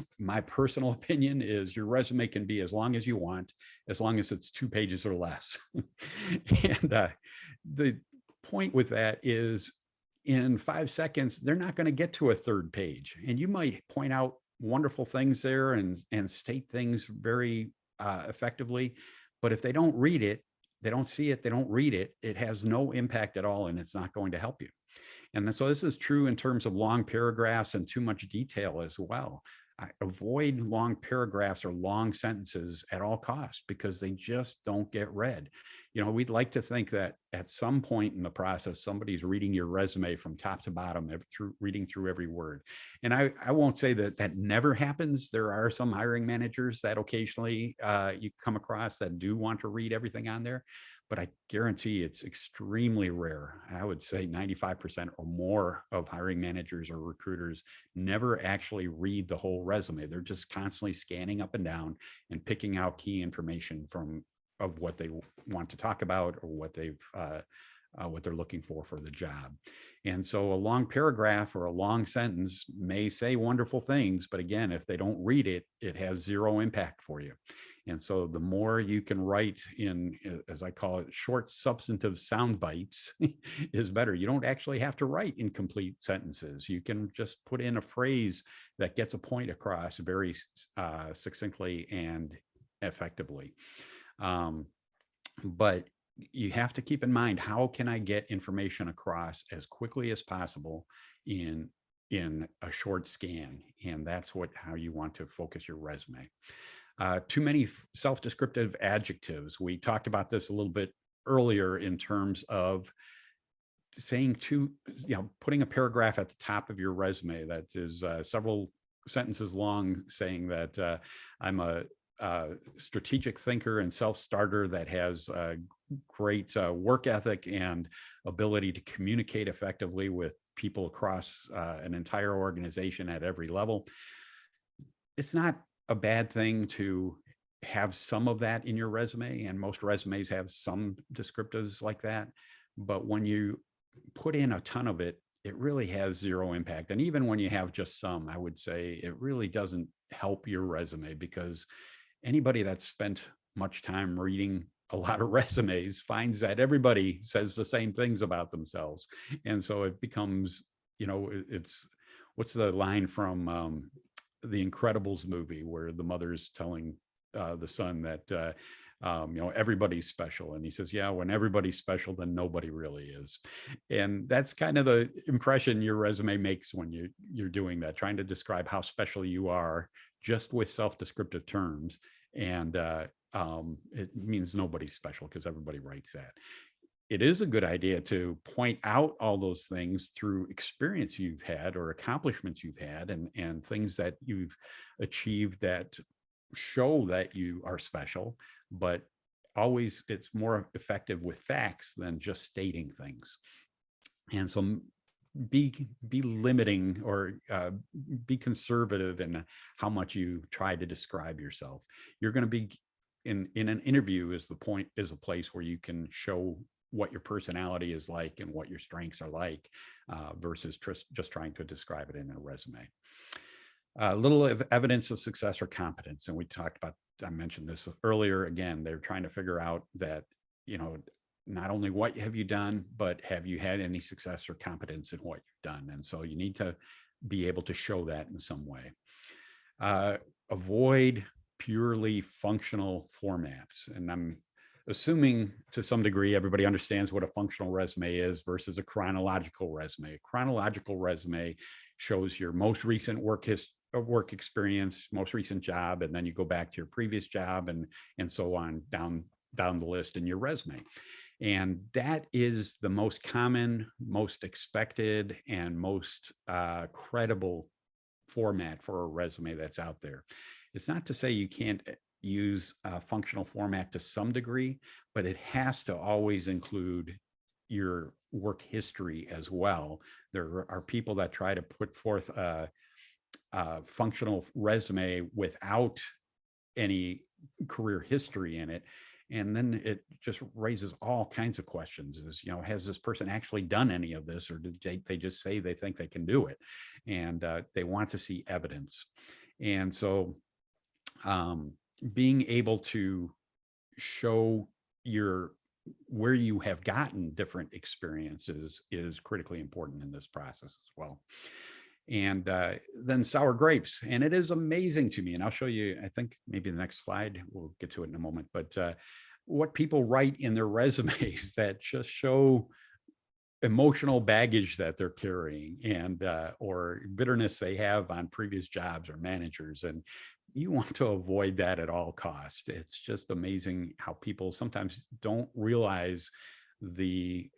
personal opinion is your resume can be as long as you want, as long as it's 2 pages or less. And the point with that is, in 5 seconds, they're not going to get to a 3rd page. And you might point out wonderful things there and state things very effectively. But if they don't read it, they don't see it, they don't read it, it has no impact at all, and it's not going to help you. And so this is true in terms of long paragraphs and too much detail as well. Avoid long paragraphs or long sentences at all costs, because they just don't get read. You know, we'd like to think that at some point in the process, somebody's reading your resume from top to bottom, reading through every word. And I won't say that that never happens. There are some hiring managers that occasionally you come across that do want to read everything on there, but I guarantee it's extremely rare. I would say 95% or more of hiring managers or recruiters never actually read the whole resume. They're just constantly scanning up and down and picking out key information of what they want to talk about, or what they're looking for the job. And so a long paragraph or a long sentence may say wonderful things, but again, if they don't read it, it has zero impact for you. And so the more you can write in, as I call it, short substantive sound bites is better. You don't actually have to write in complete sentences. You can just put in a phrase that gets a point across very succinctly and effectively. But you have to keep in mind, how can I get information across as quickly as possible in a short scan? And that's how you want to focus your resume. Too many self-descriptive adjectives. We talked about this a little bit earlier in terms of saying putting a paragraph at the top of your resume that is several sentences long, saying that I'm a strategic thinker and self-starter that has great work ethic and ability to communicate effectively with people across an entire organization at every level. It's not a bad thing to have some of that in your resume, and most resumes have some descriptives like that. But when you put in a ton of it, it really has zero impact. And even when you have just some, I would say it really doesn't help your resume, because anybody that's spent much time reading a lot of resumes finds that everybody says the same things about themselves. And so it becomes, it's, what's the line from the Incredibles movie where the mother's telling the son that, everybody's special. And he says, yeah, when everybody's special, then nobody really is. And that's kind of the impression your resume makes when you're doing that, trying to describe how special you are just with self-descriptive terms. And it means nobody's special, because everybody writes that. It is a good idea to point out all those things through experience you've had or accomplishments you've had, and things that you've achieved that show that you are special. But always, it's more effective with facts than just stating things. And so be limiting, or be conservative in how much you try to describe yourself. You're going to be in an interview is a place where you can show what your personality is like and what your strengths are like, versus just trying to describe it in a resume. Little evidence of success or competence. And I mentioned this earlier. Again, they're trying to figure out that, not only what have you done, but have you had any success or competence in what you've done? And so you need to be able to show that in some way. Avoid purely functional formats. And I'm assuming to some degree everybody understands what a functional resume is versus a chronological resume. A chronological resume shows your most recent work experience, most recent job, and then you go back to your previous job, and so on down the list in your resume. And that is the most common, most expected, and most credible format for a resume that's out there. It's not to say you can't use a functional format to some degree, but it has to always include your work history as well. There are people that try to put forth a functional resume without any career history in it. And then it just raises all kinds of questions is, has this person actually done any of this, or did they just say they think they can do it? And they want to see evidence. And so being able to show where you have gotten different experiences is critically important in this process as well. And then sour grapes. And it is amazing to me. And I'll show you, I think maybe the next slide, we'll get to it in a moment, but what people write in their resumes that just show emotional baggage that they're carrying, and or bitterness they have on previous jobs or managers. And you want to avoid that at all costs. It's just amazing how people sometimes don't realize the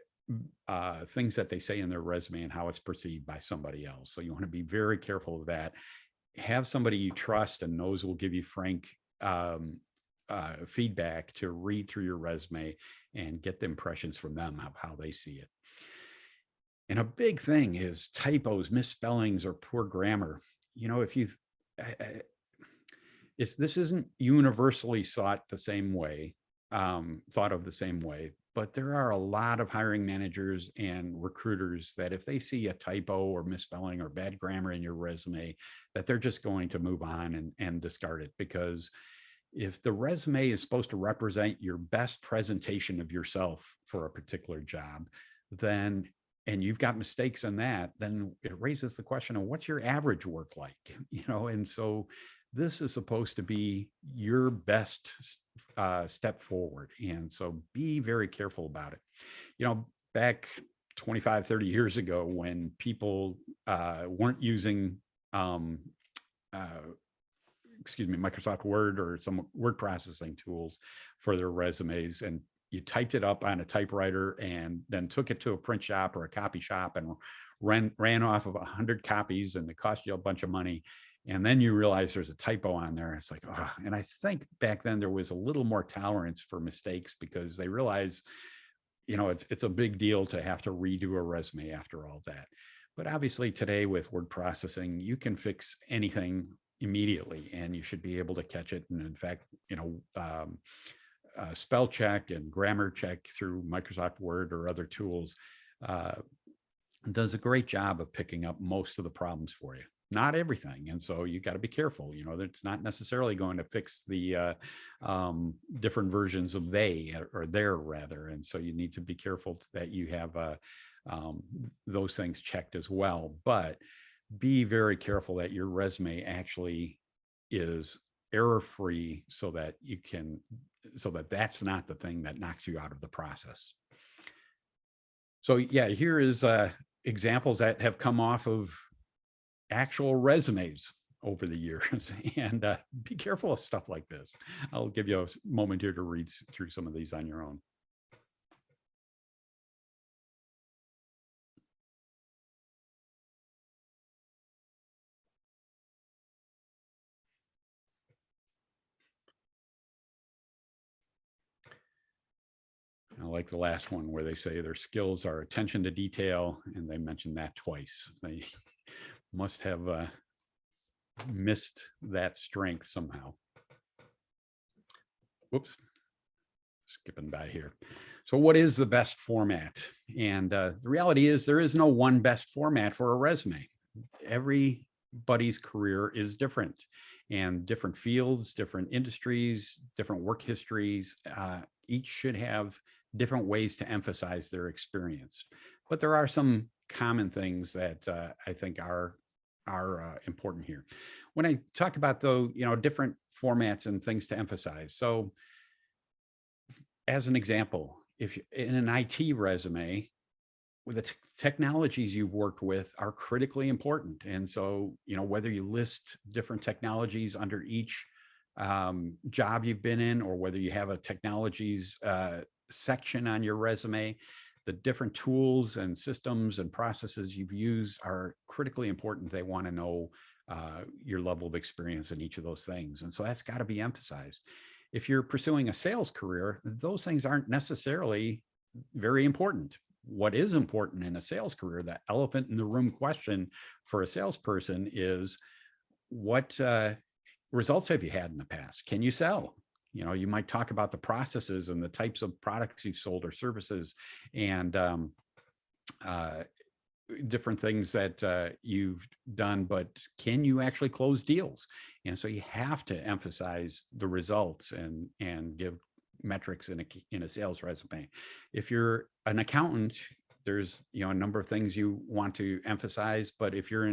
things that they say in their resume and how it's perceived by somebody else. So you want to be very careful of that. Have somebody you trust and knows will give you frank feedback to read through your resume and get the impressions from them of how they see it. And a big thing is typos, misspellings, or poor grammar. If you this isn't universally thought of the same way, but there are a lot of hiring managers and recruiters that if they see a typo or misspelling or bad grammar in your resume, that they're just going to move on and discard it. Because if the resume is supposed to represent your best presentation of yourself for a particular job, then, and you've got mistakes in that, then it raises the question of what's your average work like, and so this is supposed to be your best step forward. And so be very careful about it. Back 25, 30 years ago, when people weren't using, Microsoft Word or some word processing tools for their resumes, and you typed it up on a typewriter and then took it to a print shop or a copy shop and ran off of 100 copies, and it cost you a bunch of money. And then you realize there's a typo on there. It's like, oh. And I think back then there was a little more tolerance for mistakes because they realize, it's a big deal to have to redo a resume after all that. But obviously today with word processing, you can fix anything immediately and you should be able to catch it. And in fact, spell check and grammar check through Microsoft Word or other tools does a great job of picking up most of the problems for you. Not everything. And so you got to be careful, it's not necessarily going to fix the different versions of they or their rather. And so you need to be careful that you have those things checked as well. But be very careful that your resume actually is error-free so that that's not the thing that knocks you out of the process. So yeah, here is examples that have come off of actual resumes over the years, and be careful of stuff like this. I'll give you a moment here to read through some of these on your own. I like the last one where they say their skills are attention to detail, and they mention that twice. They must have missed that strength somehow. Whoops, skipping by here. So what is the best format? And the reality is there is no one best format for a resume. Everybody's career is different, and different fields, different industries, different work histories, each should have different ways to emphasize their experience. But there are some common things that I think are important here. When I talk about different formats and things to emphasize. So as an example, if in an IT resume, with the technologies you've worked with are critically important. And so, whether you list different technologies under each job you've been in, or whether you have a technologies section on your resume, the different tools and systems and processes you've used are critically important. They want to know your level of experience in each of those things. And so that's got to be emphasized. If you're pursuing a sales career, those things aren't necessarily very important. What is important in a sales career, the elephant in the room question for a salesperson is, what results have you had in the past? Can you sell? You know, you might talk about the processes and the types of products you've sold or services, and different things that you've done, but can you actually close deals? And so you have to emphasize the results and give metrics in a sales resume. If you're an accountant, there's, you know, a number of things you want to emphasize, but if you're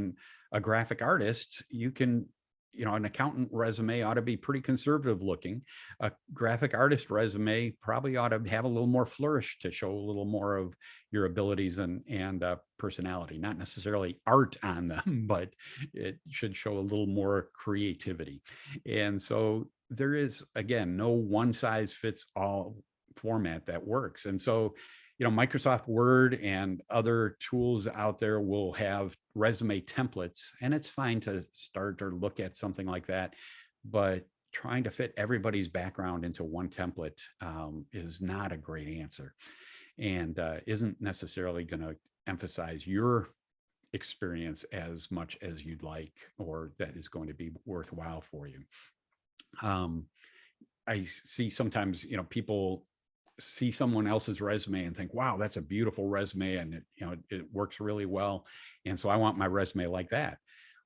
a graphic artist, you can, you know, an accountant resume ought to be pretty conservative looking. A graphic artist resume probably ought to have a little more flourish to show a little more of your abilities and personality, not necessarily art on them, but it should show a little more creativity. And so there is, again, no one size fits all format that works. And so, you know, Microsoft Word and other tools out there will have resume templates, and it's fine to start or look at something like that. But trying to fit everybody's background into one template is not a great answer, and isn't necessarily going to emphasize your experience as much as you'd like, or that is going to be worthwhile for you. I see sometimes, you know, people see someone else's resume and think, wow, that's a beautiful resume, and it, you know, it works really well, and so I want my resume like that.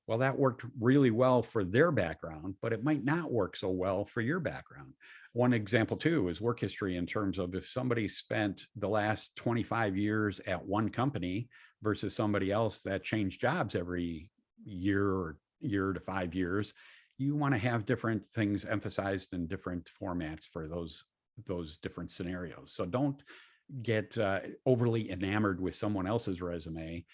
Well, that worked really well for their background, but it might not work so well for your background. One example too is work history, in terms of if somebody spent the last 25 years at one company versus somebody else that changed jobs every year or year to 5 years, you want to have different things emphasized in different formats for those different scenarios. So don't get overly enamored with someone else's resume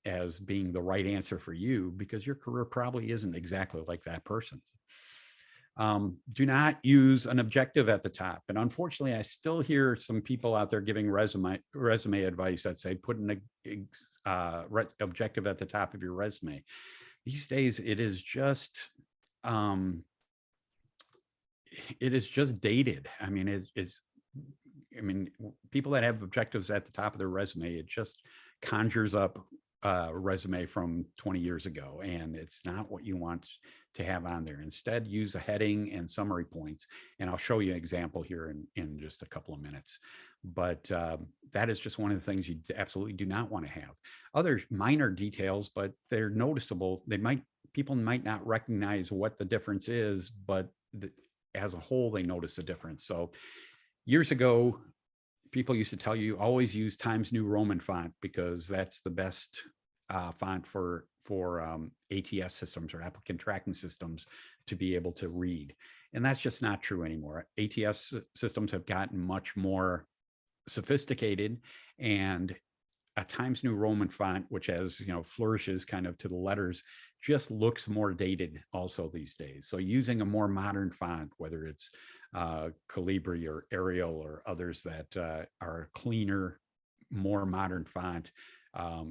as being the right answer for you, because your career probably isn't exactly like that person's. Do not use an objective at the top. And unfortunately, I still hear some people out there giving resume advice that say, put an objective at the top of your resume. These days, it is just dated. I mean, people that have objectives at the top of their resume, it just conjures up a resume from 20 years ago, and it's not what you want to have on there. Instead, use a heading and summary points, and I'll show you an example here in just a couple of minutes. But that is just one of the things you absolutely do not want to have. Other minor details, but they're noticeable. People might not recognize what the difference is, but as a whole, they notice the difference. So years ago, people used to tell you always use Times New Roman font, because that's the best font for ATS systems, or applicant tracking systems, to be able to read. And that's just not true anymore. ATS systems have gotten much more sophisticated, and a Times New Roman font, which has, you know, flourishes kind of to the letters, just looks more dated also these days. So using a more modern font, whether it's Calibri or Arial or others that are cleaner, more modern font,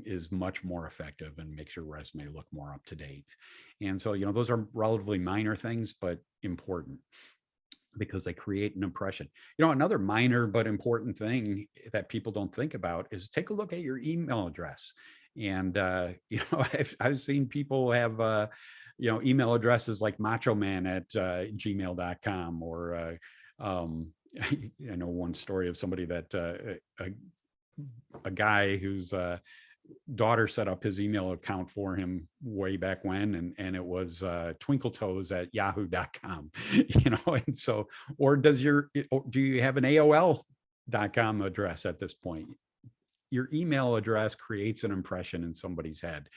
is much more effective and makes your resume look more up to date. And so, you know, those are relatively minor things, but important, because they create an impression. You know, another minor but important thing that people don't think about is take a look at your email address. And, you know, I've seen people have, you know, email addresses like machoman@gmail.com, or I know one story of somebody that a guy whose daughter set up his email account for him way back when, and it was twinkletoes@yahoo.com, you know. And so, or do you have an AOL.com address at this point? Your email address creates an impression in somebody's head,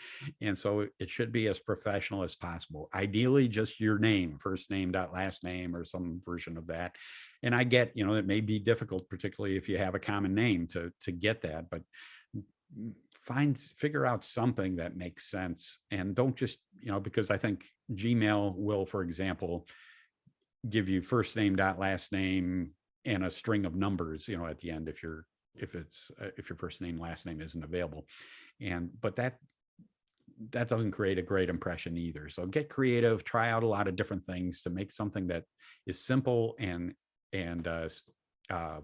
and so it should be as professional as possible. Ideally, just your name, first name dot last name, or some version of that. And I get, you know, it may be difficult, particularly if you have a common name, to get that, but figure out something that makes sense. And don't just, you know, because I think Gmail will, for example, give you first name dot last name and a string of numbers, you know, at the end, if your first name last name isn't available. But that doesn't create a great impression either. So get creative, try out a lot of different things to make something that is simple and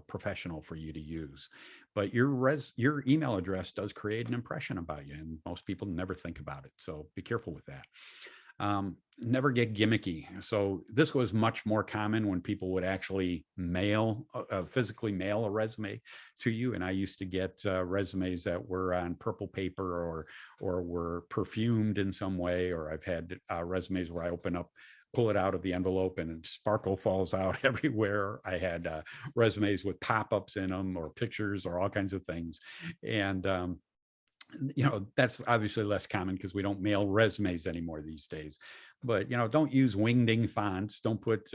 professional for you to use. But your email address does create an impression about you, and most people never think about it. So be careful with that. Never get gimmicky. So this was much more common when people would actually physically mail a resume to you. And I used to get resumes that were on purple paper or were perfumed in some way, or I've had resumes where I pull it out of the envelope and sparkle falls out everywhere. I had resumes with pop-ups in them or pictures or all kinds of things. And that's obviously less common because we don't mail resumes anymore these days. But, don't use wingding fonts. Don't put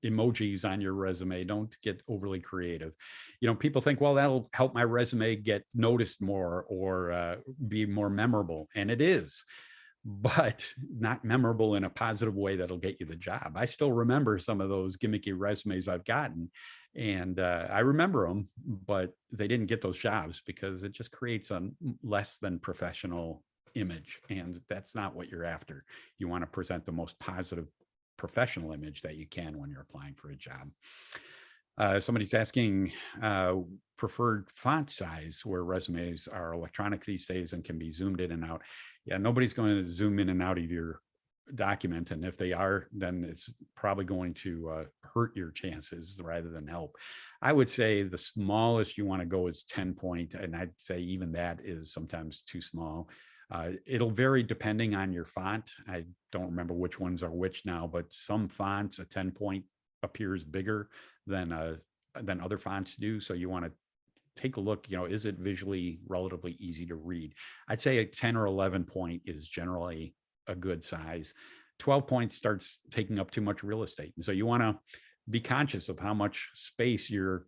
emojis on your resume. Don't get overly creative. People think, well, that'll help my resume get noticed more or be more memorable. And it is, but not memorable in a positive way that'll get you the job. I still remember some of those gimmicky resumes I've gotten, and I remember them, but they didn't get those jobs because it just creates a less than professional image. And that's not what you're after. You want to present the most positive professional image that you can when you're applying for a job. Somebody's asking preferred font size where resumes are electronic these days and can be zoomed in and out. Yeah, nobody's going to zoom in and out of your document. And if they are, then it's probably going to hurt your chances rather than help. I would say the smallest you want to go is 10 point. And I'd say even that is sometimes too small. It'll vary depending on your font. I don't remember which ones are which now, but some fonts, a 10 point appears bigger than other fonts do. So you want to take a look, is it visually relatively easy to read? I'd say a 10 or 11 point is generally a good size. 12 points starts taking up too much real estate. And so you want to be conscious of how much space your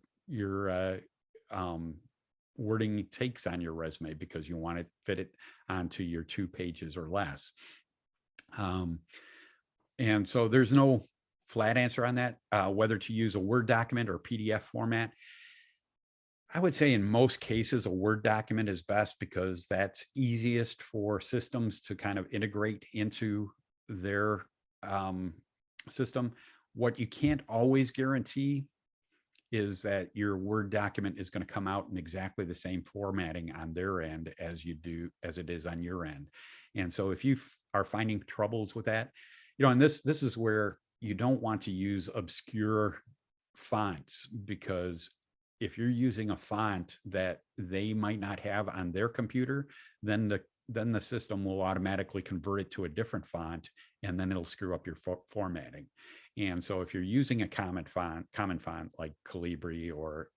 wording takes on your resume, because you want to fit it onto your 2 pages or less. And so there's no flat answer on that, whether to use a Word document or PDF format. I would say in most cases, a Word document is best because that's easiest for systems to kind of integrate into their system. What you can't always guarantee is that your Word document is going to come out in exactly the same formatting on their end as it is on your end. And so if you are finding troubles with that, and this is where you don't want to use obscure fonts, because if you're using a font that they might not have on their computer, then the system will automatically convert it to a different font, and then it'll screw up your formatting. And so if you're using a common font like Calibri or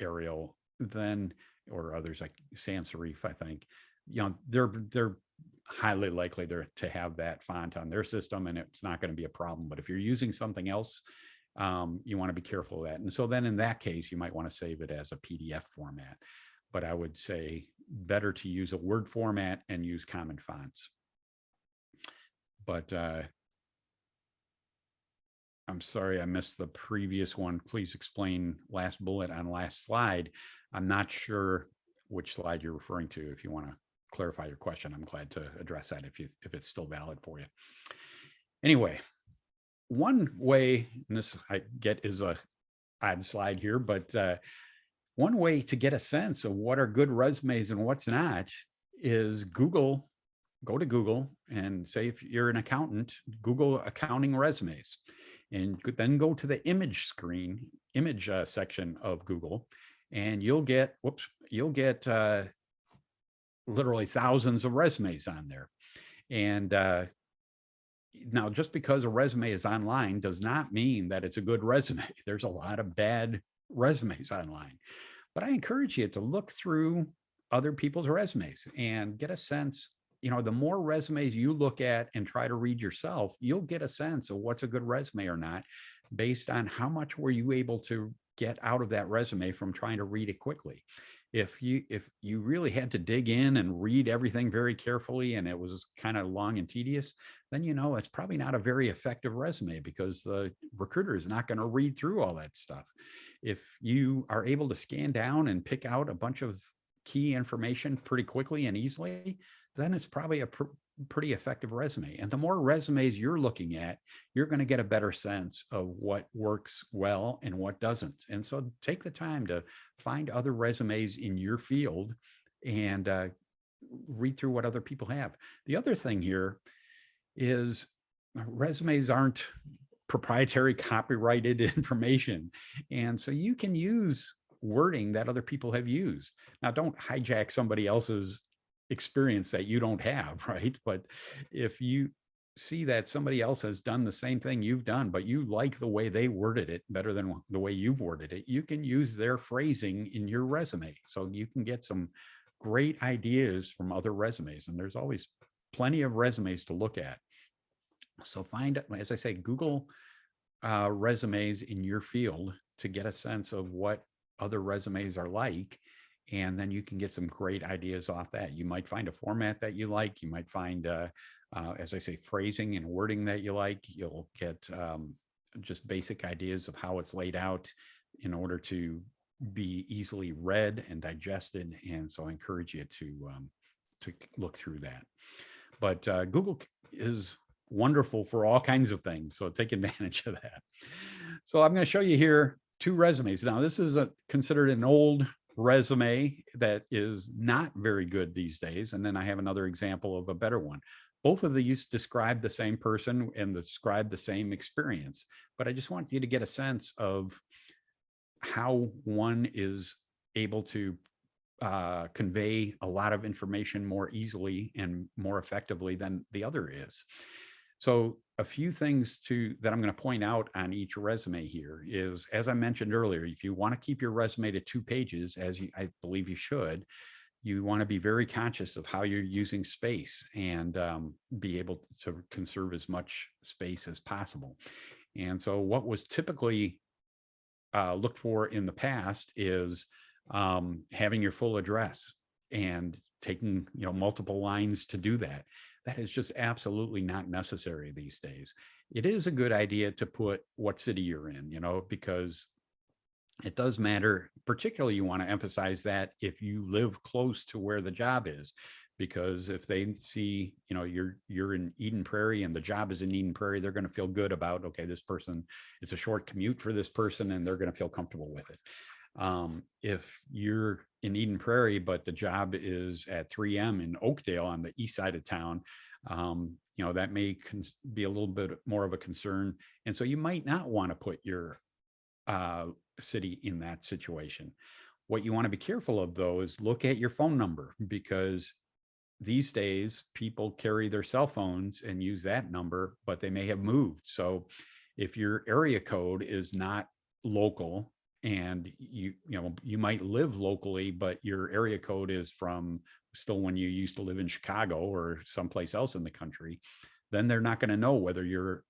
Arial, or others like sans serif, I think, they're highly likely to have that font on their system, and it's not going to be a problem. But if you're using something else, you want to be careful of that. And so then in that case, you might want to save it as a PDF format. But I would say better to use a Word format and use common fonts. But I'm sorry, I missed the previous one. Please explain last bullet on last slide. I'm not sure which slide you're referring to. If you want to clarify your question, I'm glad to address that if it's still valid for you. Anyway, one way, and this I get is a odd slide here, but one way to get a sense of what are good resumes and what's not is go to Google and say, if you're an accountant, Google accounting resumes, and then go to the image section of Google, and you'll get literally thousands of resumes on there. And now, just because a resume is online does not mean that it's a good resume. There's a lot of bad resumes online, but I encourage you to look through other people's resumes and get a sense. The more resumes you look at and try to read yourself, you'll get a sense of what's a good resume or not, based on how much were you able to get out of that resume from trying to read it quickly. If you really had to dig in and read everything very carefully and it was kind of long and tedious, then it's probably not a very effective resume, because the recruiter is not going to read through all that stuff. If you are able to scan down and pick out a bunch of key information pretty quickly and easily, then it's probably a pretty effective resume. And the more resumes you're looking at, you're going to get a better sense of what works well and what doesn't. And so take the time to find other resumes in your field and read through what other people have. The other thing here is resumes aren't proprietary copyrighted information. And so you can use wording that other people have used. Now, don't hijack somebody else's experience that you don't have, right? But if you see that somebody else has done the same thing you've done, but you like the way they worded it better than the way you've worded it, you can use their phrasing in your resume. So you can get some great ideas from other resumes. And there's always plenty of resumes to look at. So find, as I say, Google resumes in your field to get a sense of what other resumes are like. And then you can get some great ideas off that. You might find a format that you like. You might find, as I say, phrasing and wording that you like. You'll get just basic ideas of how it's laid out in order to be easily read and digested. And so I encourage you to look through that. But Google is wonderful for all kinds of things. So take advantage of that. So I'm going to show you here 2 resumes. Now, this is considered an old resume that is not very good these days. And then I have another example of a better one. Both of these describe the same person and describe the same experience. But I just want you to get a sense of how one is able to convey a lot of information more easily and more effectively than the other is. So a few things that I'm going to point out on each resume here is, as I mentioned earlier, if you want to keep your resume to 2 pages, as I believe you should, you want to be very conscious of how you're using space and be able to conserve as much space as possible. And so what was typically looked for in the past is having your full address and taking multiple lines to do that. That is just absolutely not necessary these days. It is a good idea to put what city you're in, because it does matter. Particularly, you want to emphasize that if you live close to where the job is, because if they see, you're in Eden Prairie and the job is in Eden Prairie, they're going to feel good about, okay, this person, it's a short commute for this person and they're going to feel comfortable with it. If you're in Eden Prairie, but the job is at 3M in Oakdale on the east side of town, that may be a little bit more of a concern. And so you might not want to put your city in that situation. What you want to be careful of, though, is look at your phone number, because these days people carry their cell phones and use that number, but they may have moved. So if your area code is not local, and you might live locally, but your area code is from still when you used to live in Chicago or someplace else in the country, then they're not going to know whether you're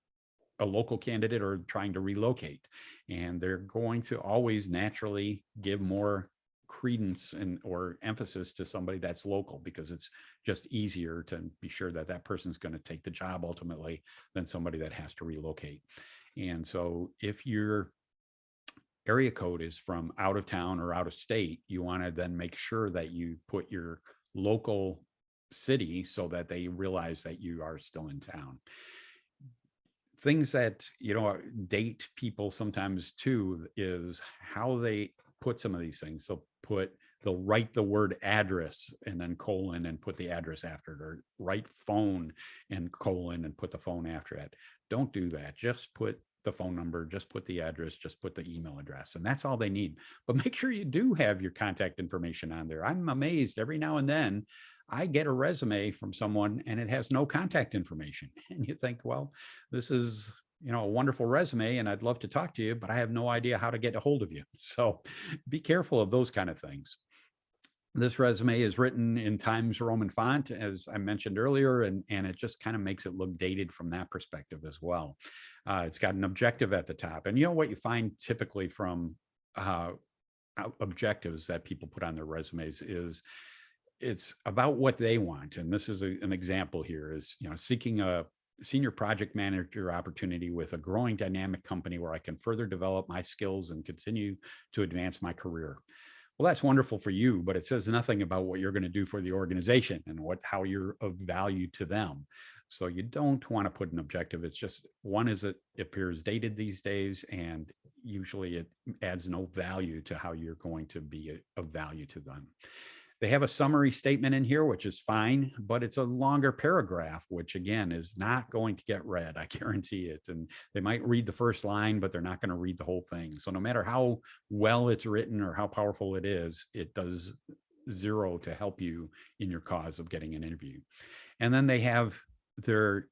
a local candidate or trying to relocate. And they're going to always naturally give more credence or emphasis to somebody that's local, because it's just easier to be sure that that person's going to take the job ultimately than somebody that has to relocate. And so if your area code is from out of town or out of state, you want to then make sure that you put your local city so that they realize that you are still in town. Things that, date people sometimes too is how they put some of these things. They'll write the word address and then colon and put the address after it, or write phone and colon and put the phone after it. Don't do that. Just put the phone number, just put the address, just put the email address, and that's all they need. But make sure you do have your contact information on there. I'm amazed every now and then I get a resume from someone and it has no contact information. And you think, well, this is, a wonderful resume and I'd love to talk to you, but I have no idea how to get a hold of you. So be careful of those kind of things. This resume is written in Times Roman font, as I mentioned earlier, and it just kind of makes it look dated from that perspective as well. It's got an objective at the top. And what you find typically from objectives that people put on their resumes is it's about what they want. And this is an example here is, seeking a senior project manager opportunity with a growing dynamic company where I can further develop my skills and continue to advance my career. Well, that's wonderful for you, but it says nothing about what you're going to do for the organization and how you're of value to them. So you don't want to put an objective. It's just one is it appears dated these days, and usually it adds no value to how you're going to be of value to them. They have a summary statement in here, which is fine, but it's a longer paragraph, which again is not going to get read. I guarantee it. And they might read the first line, but they're not going to read the whole thing. So no matter how well it's written or how powerful it does zero to help you in your cause of getting an interview. And then they have their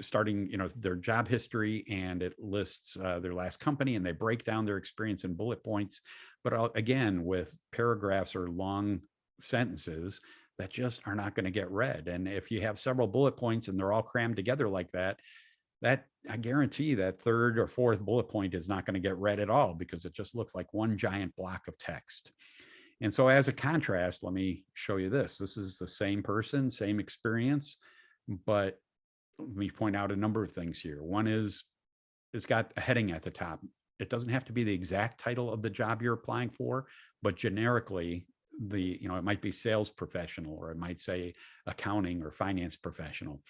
starting, their job history, and it lists their last company, and they break down their experience in bullet points. But again, with paragraphs or long sentences that just are not going to get read. And if you have several bullet points and they're all crammed together like that, I guarantee that third or fourth bullet point is not going to get read at all, because it just looks like one giant block of text. And so as a contrast, let me show you this. This is the same person, same experience, but let me point out a number of things here. One is it's got a heading at the top. It doesn't have to be the exact title of the job you're applying for, but generically, it might be sales professional, or it might say accounting or finance professional.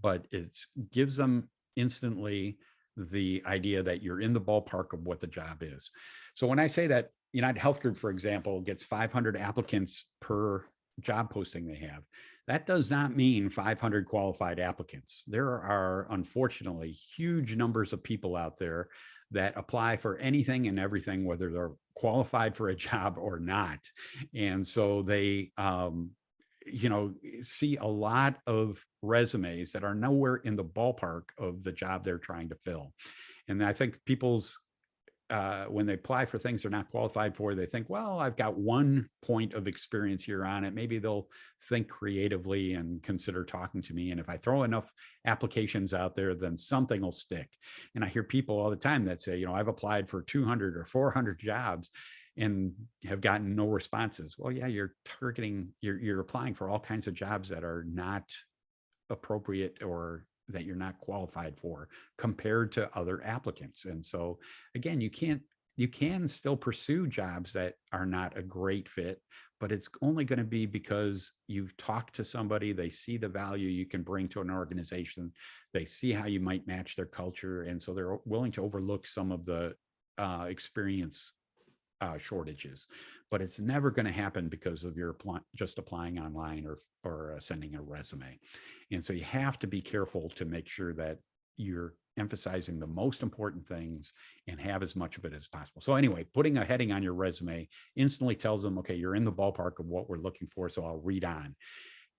But it gives them instantly the idea that you're in the ballpark of what the job is. So when I say that United Health Group, for example, gets 500 applicants per job posting they have, that does not mean 500 qualified applicants. There are unfortunately huge numbers of people out there that apply for anything and everything, whether they're qualified for a job or not. And so they, see a lot of resumes that are nowhere in the ballpark of the job they're trying to fill. And I think people's when they apply for things they're not qualified for, they think, well, I've got 1 point of experience here on it. Maybe they'll think creatively and consider talking to me. And if I throw enough applications out there, then something will stick. And I hear people all the time that say, I've applied for 200 or 400 jobs and have gotten no responses. Well, yeah, you're applying for all kinds of jobs that are not appropriate or that you're not qualified for compared to other applicants. And so again, you can still pursue jobs that are not a great fit, but it's only going to be because you've talked to somebody, they see the value you can bring to an organization, they see how you might match their culture, and so they're willing to overlook some of the experience shortages. But it's never going to happen because of your just applying online or sending a resume. And so you have to be careful to make sure that you're emphasizing the most important things and have as much of it as possible. So anyway, putting a heading on your resume instantly tells them, okay, you're in the ballpark of what we're looking for, so I'll read on.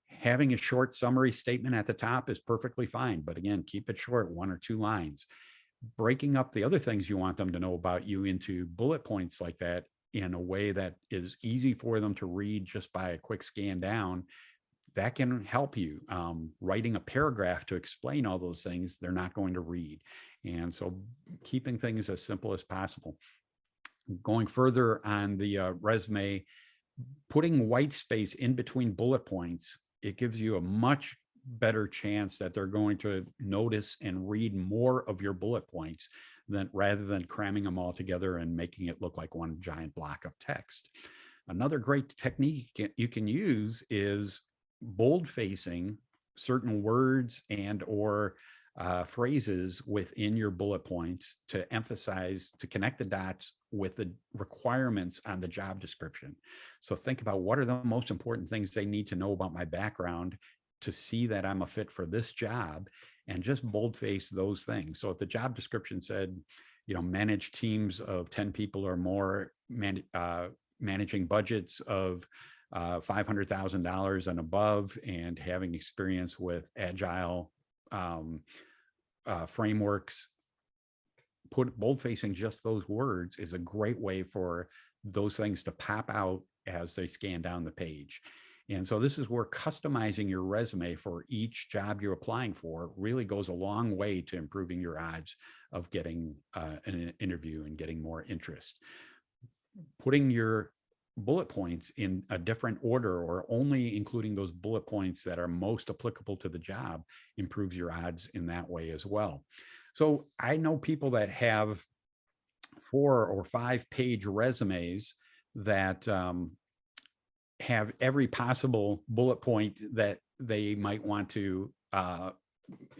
Having a short summary statement at the top is perfectly fine, but again, keep it short, 1 or 2 lines. Breaking up the other things you want them to know about you into bullet points like that in a way that is easy for them to read just by a quick scan down, that can help you. Writing a paragraph to explain all those things they're not going to read. And so keeping things as simple as possible. Going further on the resume, putting white space in between bullet points, it gives you a much better chance that they're going to notice and read more of your bullet points rather than cramming them all together and making it look like one giant block of text. Another great technique you can use is bold facing certain words and or phrases within your bullet points to connect the dots with the requirements on the job description. So think about what are the most important things they need to know about my background to see that I'm a fit for this job, and just boldface those things. So if the job description said, manage teams of 10 people or more, managing budgets of $500,000 and above, and having experience with agile frameworks, boldfacing just those words is a great way for those things to pop out as they scan down the page. And so this is where customizing your resume for each job you're applying for really goes a long way to improving your odds of getting an interview and getting more interest. Putting your bullet points in a different order, or only including those bullet points that are most applicable to the job, improves your odds in that way as well. So I know people that have 4 or 5 page resumes that have every possible bullet point that they might want to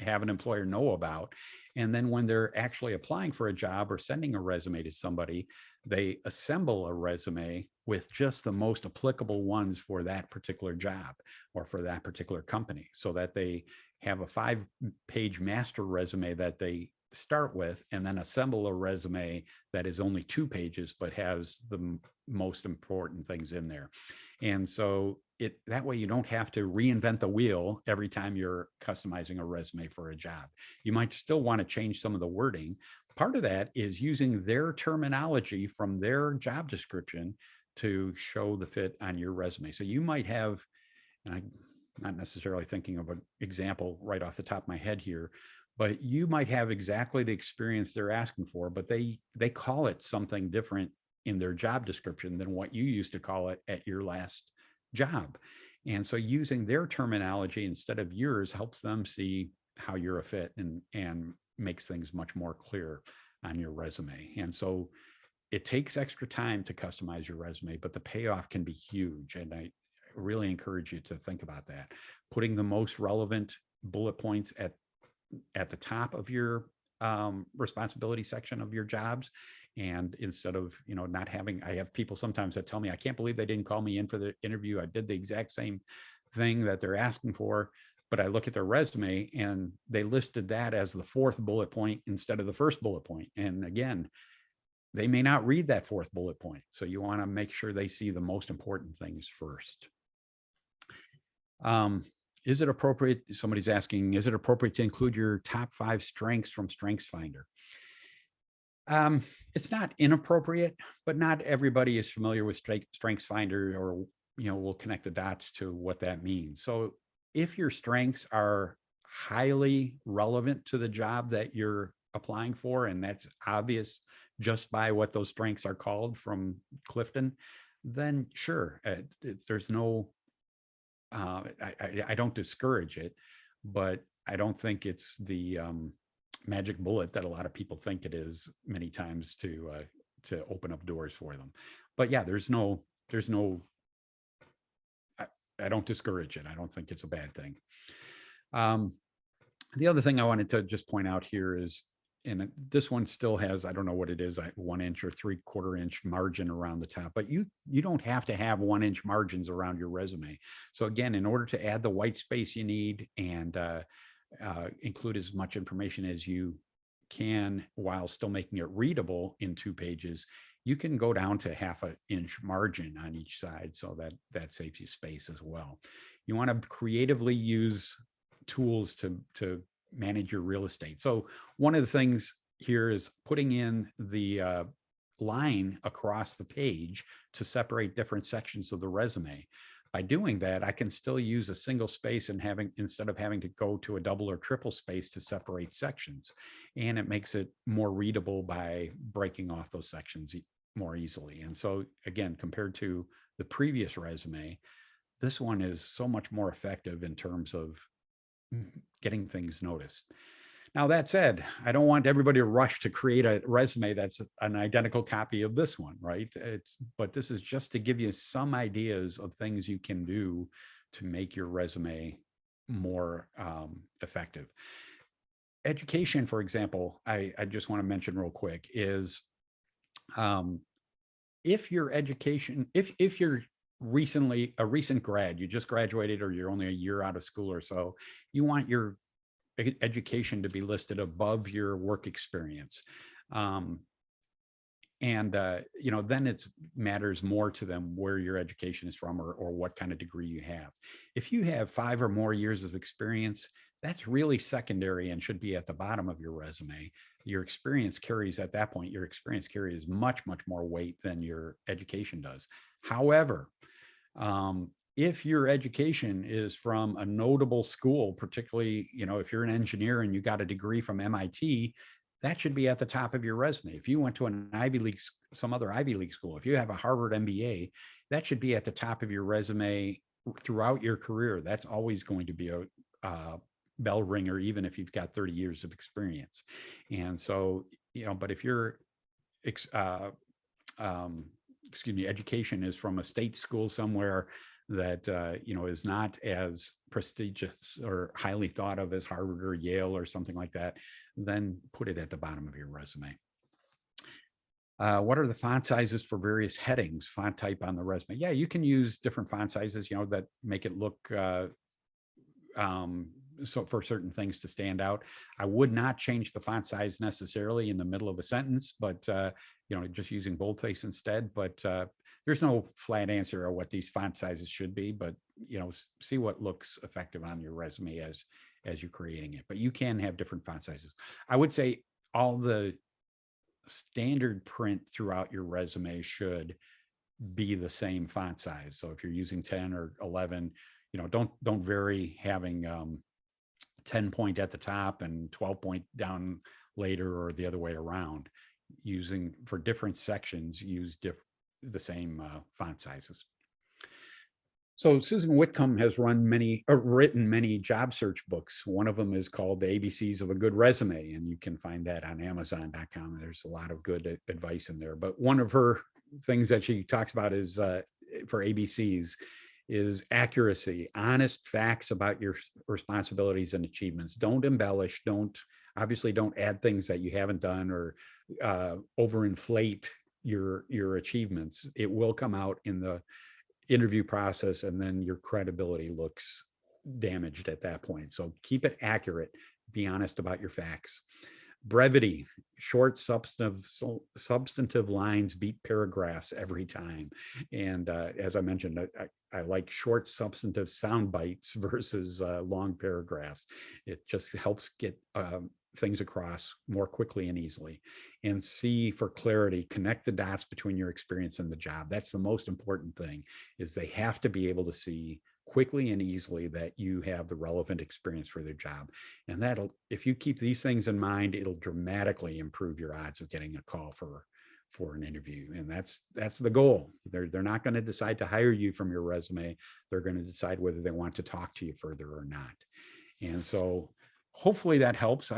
have an employer know about. And then when they're actually applying for a job or sending a resume to somebody, they assemble a resume with just the most applicable ones for that particular job or for that particular company, so that they have a 5-page master resume that they start with, and then assemble a resume that is only 2 pages, but has the most important things in there. And so that way you don't have to reinvent the wheel every time you're customizing a resume for a job. You might still want to change some of the wording. Part of that is using their terminology from their job description to show the fit on your resume. So you might have, and I'm not necessarily thinking of an example right off the top of my head here, but you might have exactly the experience they're asking for, but they call it something different in their job description than what you used to call it at your last job. And so using their terminology instead of yours helps them see how you're a fit, and makes things much more clear on your resume. And so it takes extra time to customize your resume, but the payoff can be huge. And I really encourage you to think about that. Putting the most relevant bullet points at the top of your responsibility section of your jobs. And instead of, not having, I have people sometimes that tell me, I can't believe they didn't call me in for the interview. I did the exact same thing that they're asking for, but I look at their resume and they listed that as the 4th bullet point instead of the 1st bullet point. And again, they may not read that 4th bullet point. So you want to make sure they see the most important things first. Is it appropriate? Somebody's asking, is it appropriate to include your top 5 strengths from StrengthsFinder? It's not inappropriate, but not everybody is familiar with StrengthsFinder, or, will connect the dots to what that means. So if your strengths are highly relevant to the job that you're applying for, and that's obvious just by what those strengths are called from Clifton, then sure, there's no, I don't discourage it, but I don't think it's the magic bullet that a lot of people think it is many times to open up doors for them. But yeah, there's no, I don't discourage it. I don't think it's a bad thing. The other thing I wanted to just point out here is, and this one still has, I don't know what it is, 1 inch or 3/4 inch margin around the top, but you don't have to have 1 inch margins around your resume. So again, in order to add the white space you need and include as much information as you can while still making it readable in 2 pages, you can go down to 1/2 inch margin on each side. So that saves you space as well. You want to creatively use tools to manage your real estate. So one of the things here is putting in the line across the page to separate different sections of the resume. By doing that, I can still use a single space and instead of having to go to a double or triple space to separate sections. And it makes it more readable by breaking off those sections more easily. And so again, compared to the previous resume, this one is so much more effective in terms of getting things noticed. Now, that said, I don't want everybody to rush to create a resume that's an identical copy of this one, right? But this is just to give you some ideas of things you can do to make your resume more effective. Education, for example, I just want to mention real quick is if your education, if you're a recent grad, you just graduated or you're only a year out of school or so, you want your education to be listed above your work experience. Then it matters more to them where your education is from or what kind of degree you have. If you have 5 or more years of experience, that's really secondary and should be at the bottom of your resume. Your experience carries at that point, your experience carries much, much more weight than your education does. However, if your education is from a notable school, particularly, if you're an engineer and you got a degree from MIT, that should be at the top of your resume. If you went to an Ivy League, some other Ivy League school, if you have a Harvard MBA, that should be at the top of your resume throughout your career. That's always going to be a bell ringer, even if you've got 30 years of experience. And so, but if your education is from a state school somewhere, that, you know, is not as prestigious or highly thought of as Harvard or Yale or something like that, then put it at the bottom of your resume. What are the font sizes for various headings, font type on the resume? Yeah, you can use different font sizes, you know, that make it look so for certain things to stand out. I would not change the font size necessarily in the middle of a sentence, but you know, just using boldface instead. But there's no flat answer of what these font sizes should be, but you know, see what looks effective on your resume as you're creating it. But you can have different font sizes. I would say all the standard print throughout your resume should be the same font size. So if you're using 10 or 11, you know, don't vary having 10 point at the top and 12 point down later, or the other way around. Using for different sections, use the same font sizes. So Susan Whitcomb has written many job search books. One of them is called The ABCs of a Good Resume, and you can find that on Amazon.com. There's a lot of good advice in there. But one of her things that she talks about is for ABCs is accuracy, honest facts about your responsibilities and achievements. Don't embellish, obviously don't add things that you haven't done or overinflate your achievements. It will come out in the interview process, and then your credibility looks damaged at that point. So keep it accurate, be honest about your facts. Brevity, short substantive lines beat paragraphs every time. And as I mentioned, I like short substantive sound bites versus long paragraphs. It just helps get things across more quickly and easily. And C, for clarity, connect the dots between your experience and the job. That's the most important thing, is they have to be able to see quickly and easily that you have the relevant experience for their job. And if you keep these things in mind, it'll dramatically improve your odds of getting a call for an interview. And that's the goal. They're not going to decide to hire you from your resume. They're going to decide whether they want to talk to you further or not. And so hopefully that helps.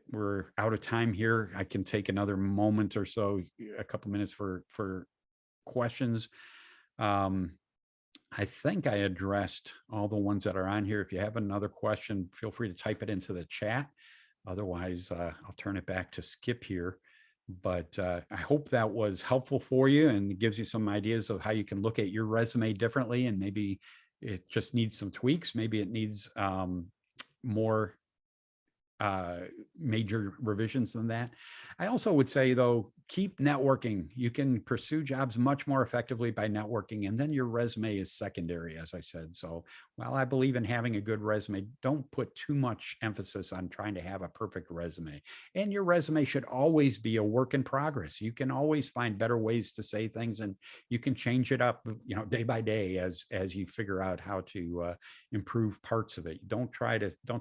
We're out of time here. I can take another moment or so, a couple minutes for questions. I think I addressed all the ones that are on here. If you have another question, feel free to type it into the chat. Otherwise, I'll turn it back to Skip here. But I hope that was helpful for you and gives you some ideas of how you can look at your resume differently. And maybe it just needs some tweaks. Maybe it needs more major revisions than that. I also would say, though, keep networking. You can pursue jobs much more effectively by networking, and then your resume is secondary, as I said. So while I believe in having a good resume, don't put too much emphasis on trying to have a perfect resume. And your resume should always be a work in progress. You can always find better ways to say things, and you can change it up, you know, day by day as you figure out how to improve parts of it. Don't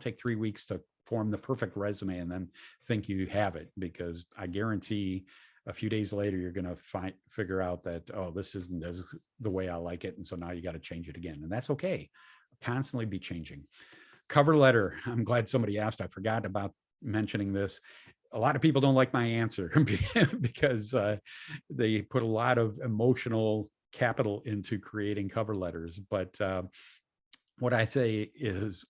take 3 weeks to form the perfect resume and then think you have it, because I guarantee a few days later you're going to figure out that, oh, this isn't the way I like it, and so now you got to change it again, and that's okay. Constantly be changing. Cover letter. I'm glad somebody asked. I forgot about mentioning this. A lot of people don't like my answer because they put a lot of emotional capital into creating cover letters. But what I say is,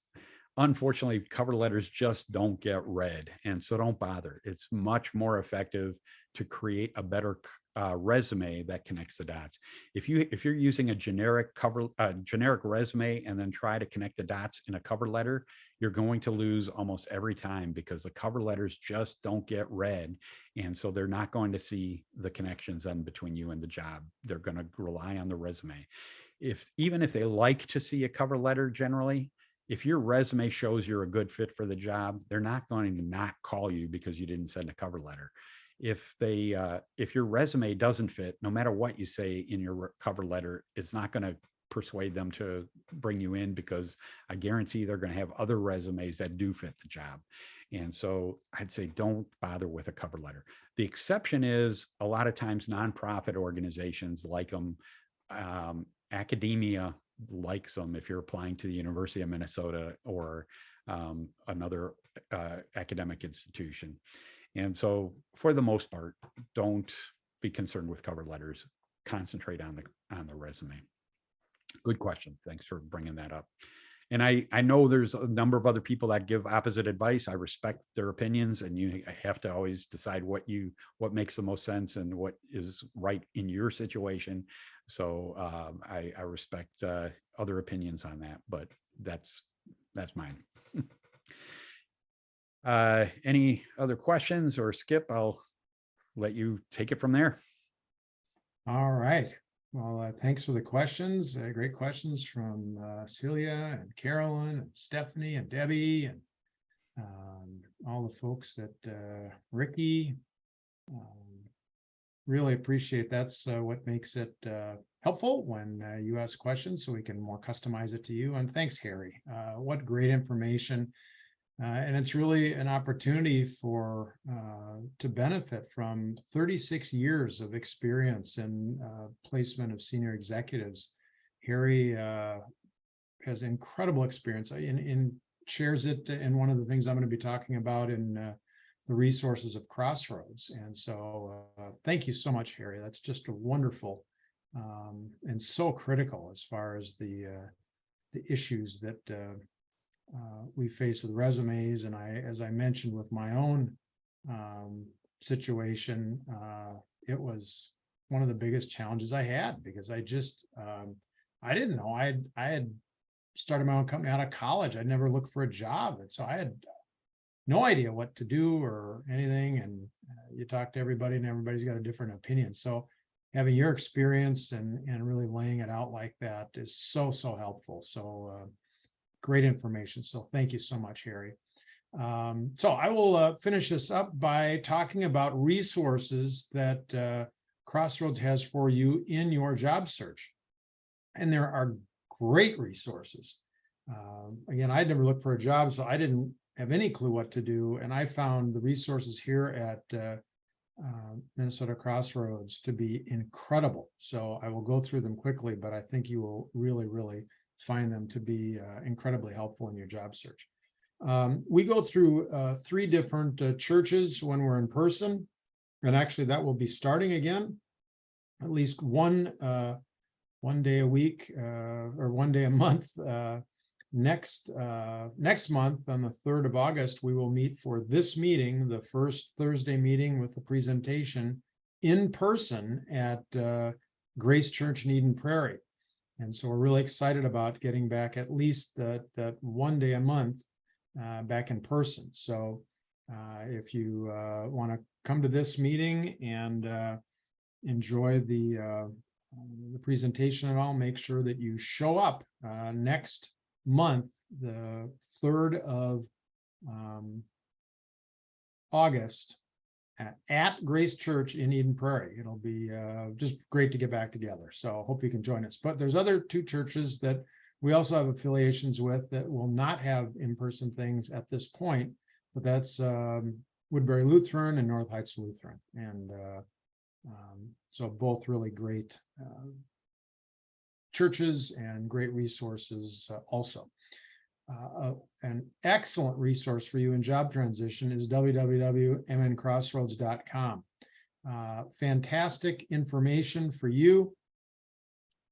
unfortunately, cover letters just don't get read, and so don't bother. It's much more effective to create a better resume that connects the dots. If you're using a generic resume and then try to connect the dots in a cover letter, you're going to lose almost every time, because the cover letters just don't get read, and so they're not going to see the connections in between you and the job. They're going to rely on the resume. Even if they like to see a cover letter, generally, if your resume shows you're a good fit for the job, they're not going to not call you because you didn't send a cover letter. If your resume doesn't fit, no matter what you say in your cover letter, it's not going to persuade them to bring you in, because I guarantee they're going to have other resumes that do fit the job. And so I'd say don't bother with a cover letter. The exception is, a lot of times nonprofit organizations like them, academia likes them if you're applying to the University of Minnesota or another academic institution. And so for the most part, don't be concerned with cover letters. Concentrate on the resume. Good question. Thanks for bringing that up. And I know there's a number of other people that give opposite advice. I respect their opinions, and you have to always decide what makes the most sense and what is right in your situation. So I respect other opinions on that, but that's mine. Any other questions, or Skip? I'll let you take it from there. All right. Well, thanks for the questions. Great questions from Celia and Carolyn and Stephanie and Debbie and all the folks that Ricky. Really appreciate that's what makes it helpful when you ask questions, so we can more customize it to you. And thanks, Harry. What great information. And it's really an opportunity for to benefit from 36 years of experience in placement of senior executives. Harry has incredible experience and shares it in one of the things I'm going to be talking about in the resources of Crossroads. And so thank you so much, Harry. That's just a wonderful and so critical as far as the issues that we face with resumes. And as I mentioned with my own situation, it was one of the biggest challenges I had, because I just, I didn't know. I had started my own company out of college. I'd never looked for a job. And so I had no idea what to do or anything. And you talk to everybody and everybody's got a different opinion. So having your experience and really laying it out like that is so helpful. So great information. So thank you so much, Harry. So I will finish this up by talking about resources that Crossroads has for you in your job search. And there are great resources. Again, I'd never looked for a job, so I didn't have any clue what to do. And I found the resources here at Minnesota Crossroads to be incredible. So I will go through them quickly, but I think you will really find them to be incredibly helpful in your job search. We go through 3 different churches when we're in person, and actually that will be starting again, at least one day a week or one day a month. Next month, on the 3rd of August, we will meet for this meeting, the first Thursday meeting with the presentation in person at Grace Church in Eden Prairie. And so we're really excited about getting back at least that one day a month back in person. So if you want to come to this meeting and enjoy the presentation and all, make sure that you show up next month, the 3rd of August at Grace Church in Eden Prairie. It'll be just great to get back together. So hope you can join us. But there's other 2 churches that we also have affiliations with that will not have in-person things at this point, but that's Woodbury Lutheran and North Heights Lutheran. And so both really great churches and great resources also. An excellent resource for you in job transition is www.mncrossroads.com. Fantastic information for you.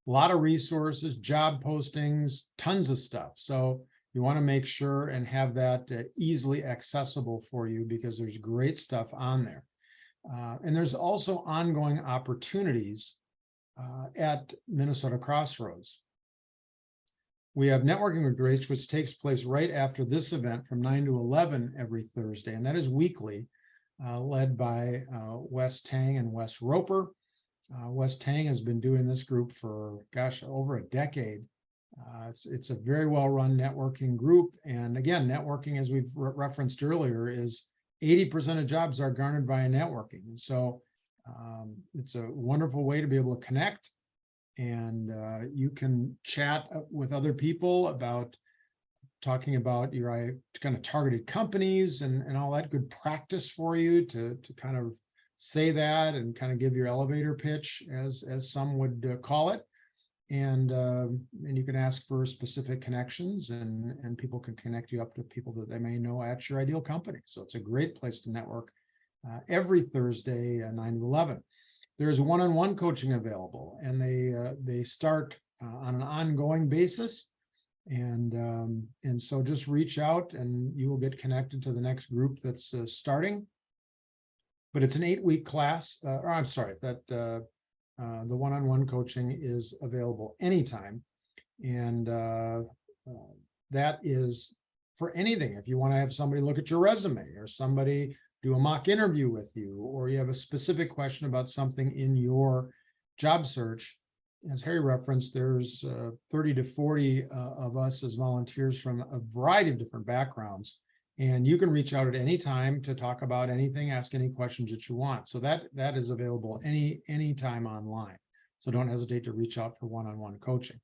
A lot of resources, job postings, tons of stuff. So you want to make sure and have that easily accessible for you, because there's great stuff on there. And there's also ongoing opportunities at Minnesota Crossroads. We have Networking with Grace, which takes place right after this event from 9 to 11 every Thursday, and that is weekly, led by Wes Tang and Wes Roper. Wes Tang has been doing this group for, gosh, over a decade. It's a very well-run networking group. And again, networking, as we've referenced earlier, is 80% of jobs are garnered via networking. And so it's a wonderful way to be able to connect. And you can chat with other people about talking about your kind of targeted companies and all that good practice for you to kind of say that and kind of give your elevator pitch, as some would call it. And you can ask for specific connections, and people can connect you up to people that they may know at your ideal company. So it's a great place to network every Thursday, 9 to 11. There's one-on-one coaching available, and they start on an ongoing basis. And so just reach out and you will get connected to the next group that's starting. But it's an 8-week class, or I'm sorry, that the one-on-one coaching is available anytime. And that is for anything. If you want to have somebody look at your resume, or somebody do a mock interview with you, or you have a specific question about something in your job search, as Harry referenced, there's 30 to 40 of us as volunteers from a variety of different backgrounds. And you can reach out at any time to talk about anything, ask any questions that you want. So that is available any time online. So don't hesitate to reach out for one-on-one coaching.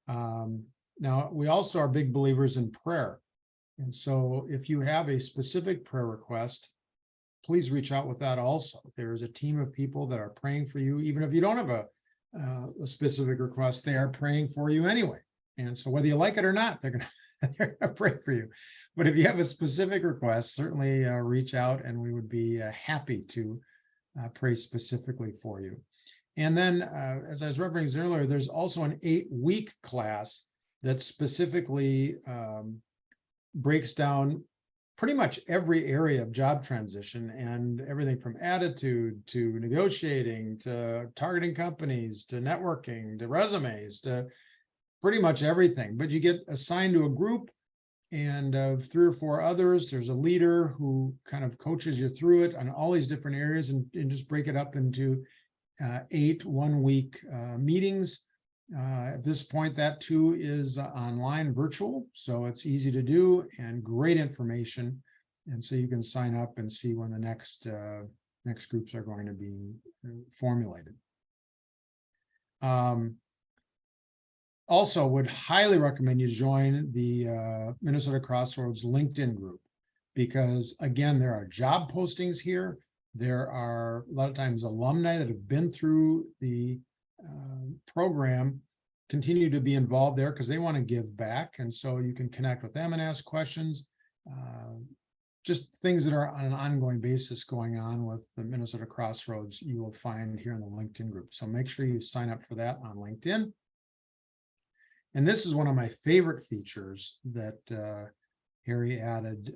Now, we also are big believers in prayer. And so if you have a specific prayer request, please reach out with that also. There's a team of people that are praying for you. Even if you don't have a specific request, they are praying for you anyway. And so whether you like it or not, they're gonna pray for you. But if you have a specific request, certainly reach out, and we would be happy to pray specifically for you. And then, as I was referencing earlier, there's also an 8-week class that specifically breaks down pretty much every area of job transition, and everything from attitude to negotiating to targeting companies to networking to resumes to pretty much everything. But you get assigned to a group, and of 3 or 4 others, there's a leader who kind of coaches you through it on all these different areas, and just break it up into 8 one-week meetings. At this point, that too is online, virtual, so it's easy to do and great information. And so you can sign up and see when the next groups are going to be formulated. Also, would highly recommend you join the Minnesota Crossroads LinkedIn group, because again, there are job postings here. There are a lot of times alumni that have been through the program continue to be involved there because they want to give back. And so you can connect with them and ask questions, just things that are on an ongoing basis going on with the Minnesota Crossroads, you will find here in the LinkedIn group. So make sure you sign up for that on LinkedIn. And this is one of my favorite features that Harry added,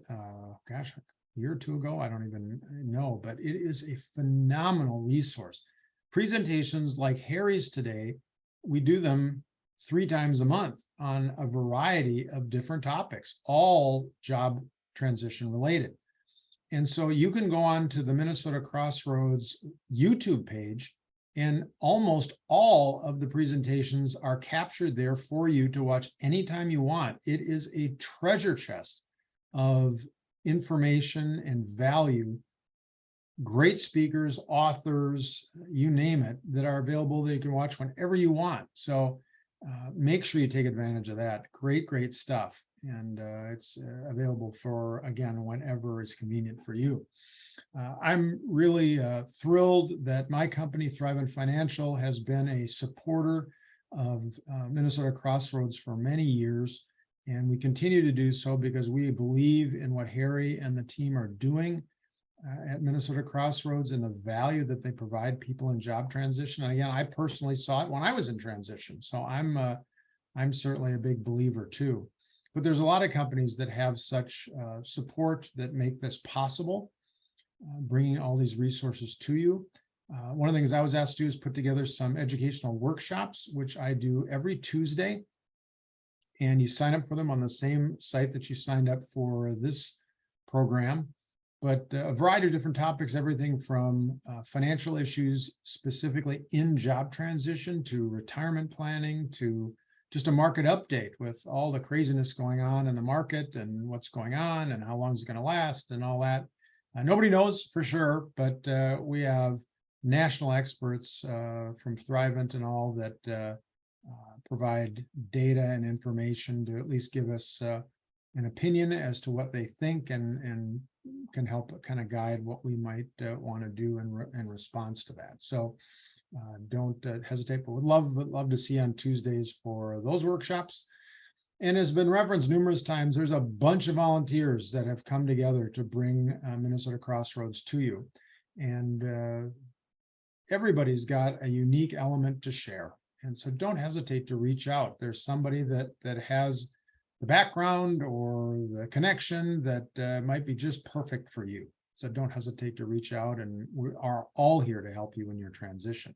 gosh, a year or 2 ago, I don't even know, but it is a phenomenal resource. Presentations like Harry's today, we do them 3 times a month on a variety of different topics, all job transition related. And so you can go on to the Minnesota Crossroads YouTube page, and almost all of the presentations are captured there for you to watch anytime you want. It is a treasure chest of information and value. Great speakers, authors, you name it, that are available that you can watch whenever you want. So make sure you take advantage of that. Great stuff. And it's available for, again, whenever it's convenient for you. I'm really thrilled that my company, Thrivent Financial, has been a supporter of Minnesota Crossroads for many years. And we continue to do so because we believe in what Harry and the team are doing at Minnesota Crossroads and the value that they provide people in job transition. And again, I personally saw it when I was in transition. So I'm certainly a big believer too. But there's a lot of companies that have such support that make this possible, bringing all these resources to you. One of the things I was asked to do is put together some educational workshops, which I do every Tuesday. And you sign up for them on the same site that you signed up for this program. But a variety of different topics, everything from financial issues specifically in job transition to retirement planning to just a market update with all the craziness going on in the market and what's going on and how long is it going to last and all that. Nobody knows for sure, but we have national experts from Thrivent and all that provide data and information to at least give us an opinion as to what they think and can help kind of guide what we might want to do in response to that. So don't hesitate, but would love to see you on Tuesdays for those workshops. And has been referenced numerous times, there's a bunch of volunteers that have come together to bring Minnesota Crossroads to you. And everybody's got a unique element to share. And so don't hesitate to reach out. There's somebody that has the background or the connection that might be just perfect for you. So don't hesitate to reach out, and we are all here to help you in your transition.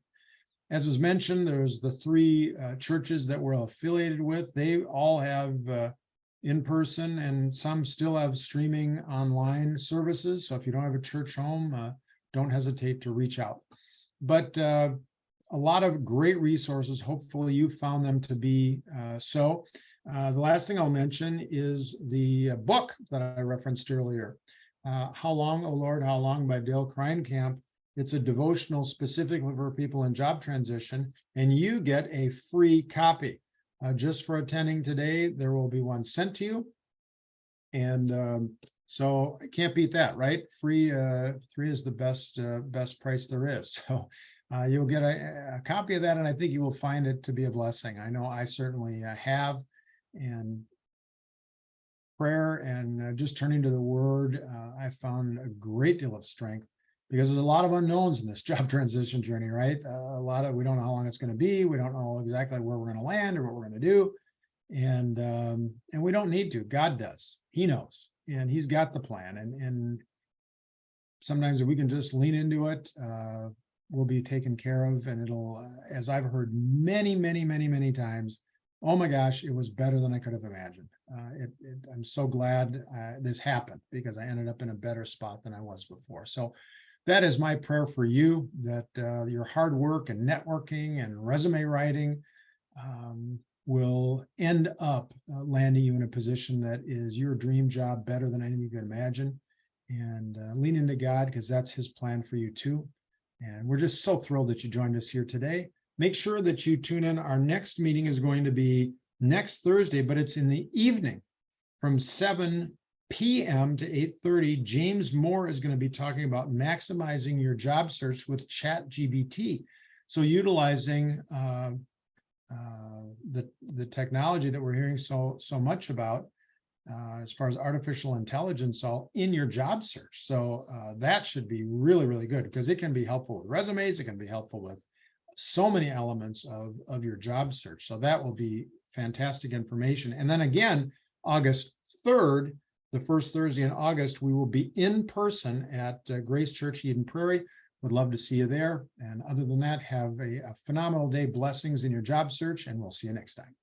As was mentioned, there's the 3 churches that we're affiliated with. They all have in-person, and some still have streaming online services. So if you don't have a church home, don't hesitate to reach out. But a lot of great resources. Hopefully you found them to be so. The last thing I'll mention is the book that I referenced earlier, How Long, O Lord, How Long by Dale Kreinkamp. It's a devotional specifically for people in job transition, and you get a free copy. Just for attending today, there will be one sent to you. And so I can't beat that, right? Free is the best price there is. So you'll get a copy of that, and I think you will find it to be a blessing. I know I certainly have. And prayer and just turning to the Word, I found a great deal of strength, because there's a lot of unknowns in this job transition journey, right? We don't know how long it's going to be. We don't know exactly where we're going to land or what we're going to do. And we don't need to. God does. He knows, and He's got the plan. And sometimes if we can just lean into it, we'll be taken care of. And it'll, as I've heard many, many, many, many times, oh my gosh, it was better than I could have imagined. I'm so glad this happened, because I ended up in a better spot than I was before. So that is my prayer for you, that your hard work and networking and resume writing will end up landing you in a position that is your dream job, better than anything you can imagine. And lean into God, because that's His plan for you too. And we're just so thrilled that you joined us here today. Make sure that you tune in. Our next meeting is going to be next Thursday, but it's in the evening from 7 p.m. to 8:30. James Moore is going to be talking about maximizing your job search with ChatGPT. So utilizing the technology that we're hearing so much about as far as artificial intelligence all in your job search. So that should be really, really good, because it can be helpful with resumes. It can be helpful with so many elements of your job search. So that will be fantastic information. And then again, August 3rd, the first Thursday in August, we will be in person at Grace Church, Eden Prairie. Would love to see you there. And other than that, have a phenomenal day. Blessings in your job search, and we'll see you next time.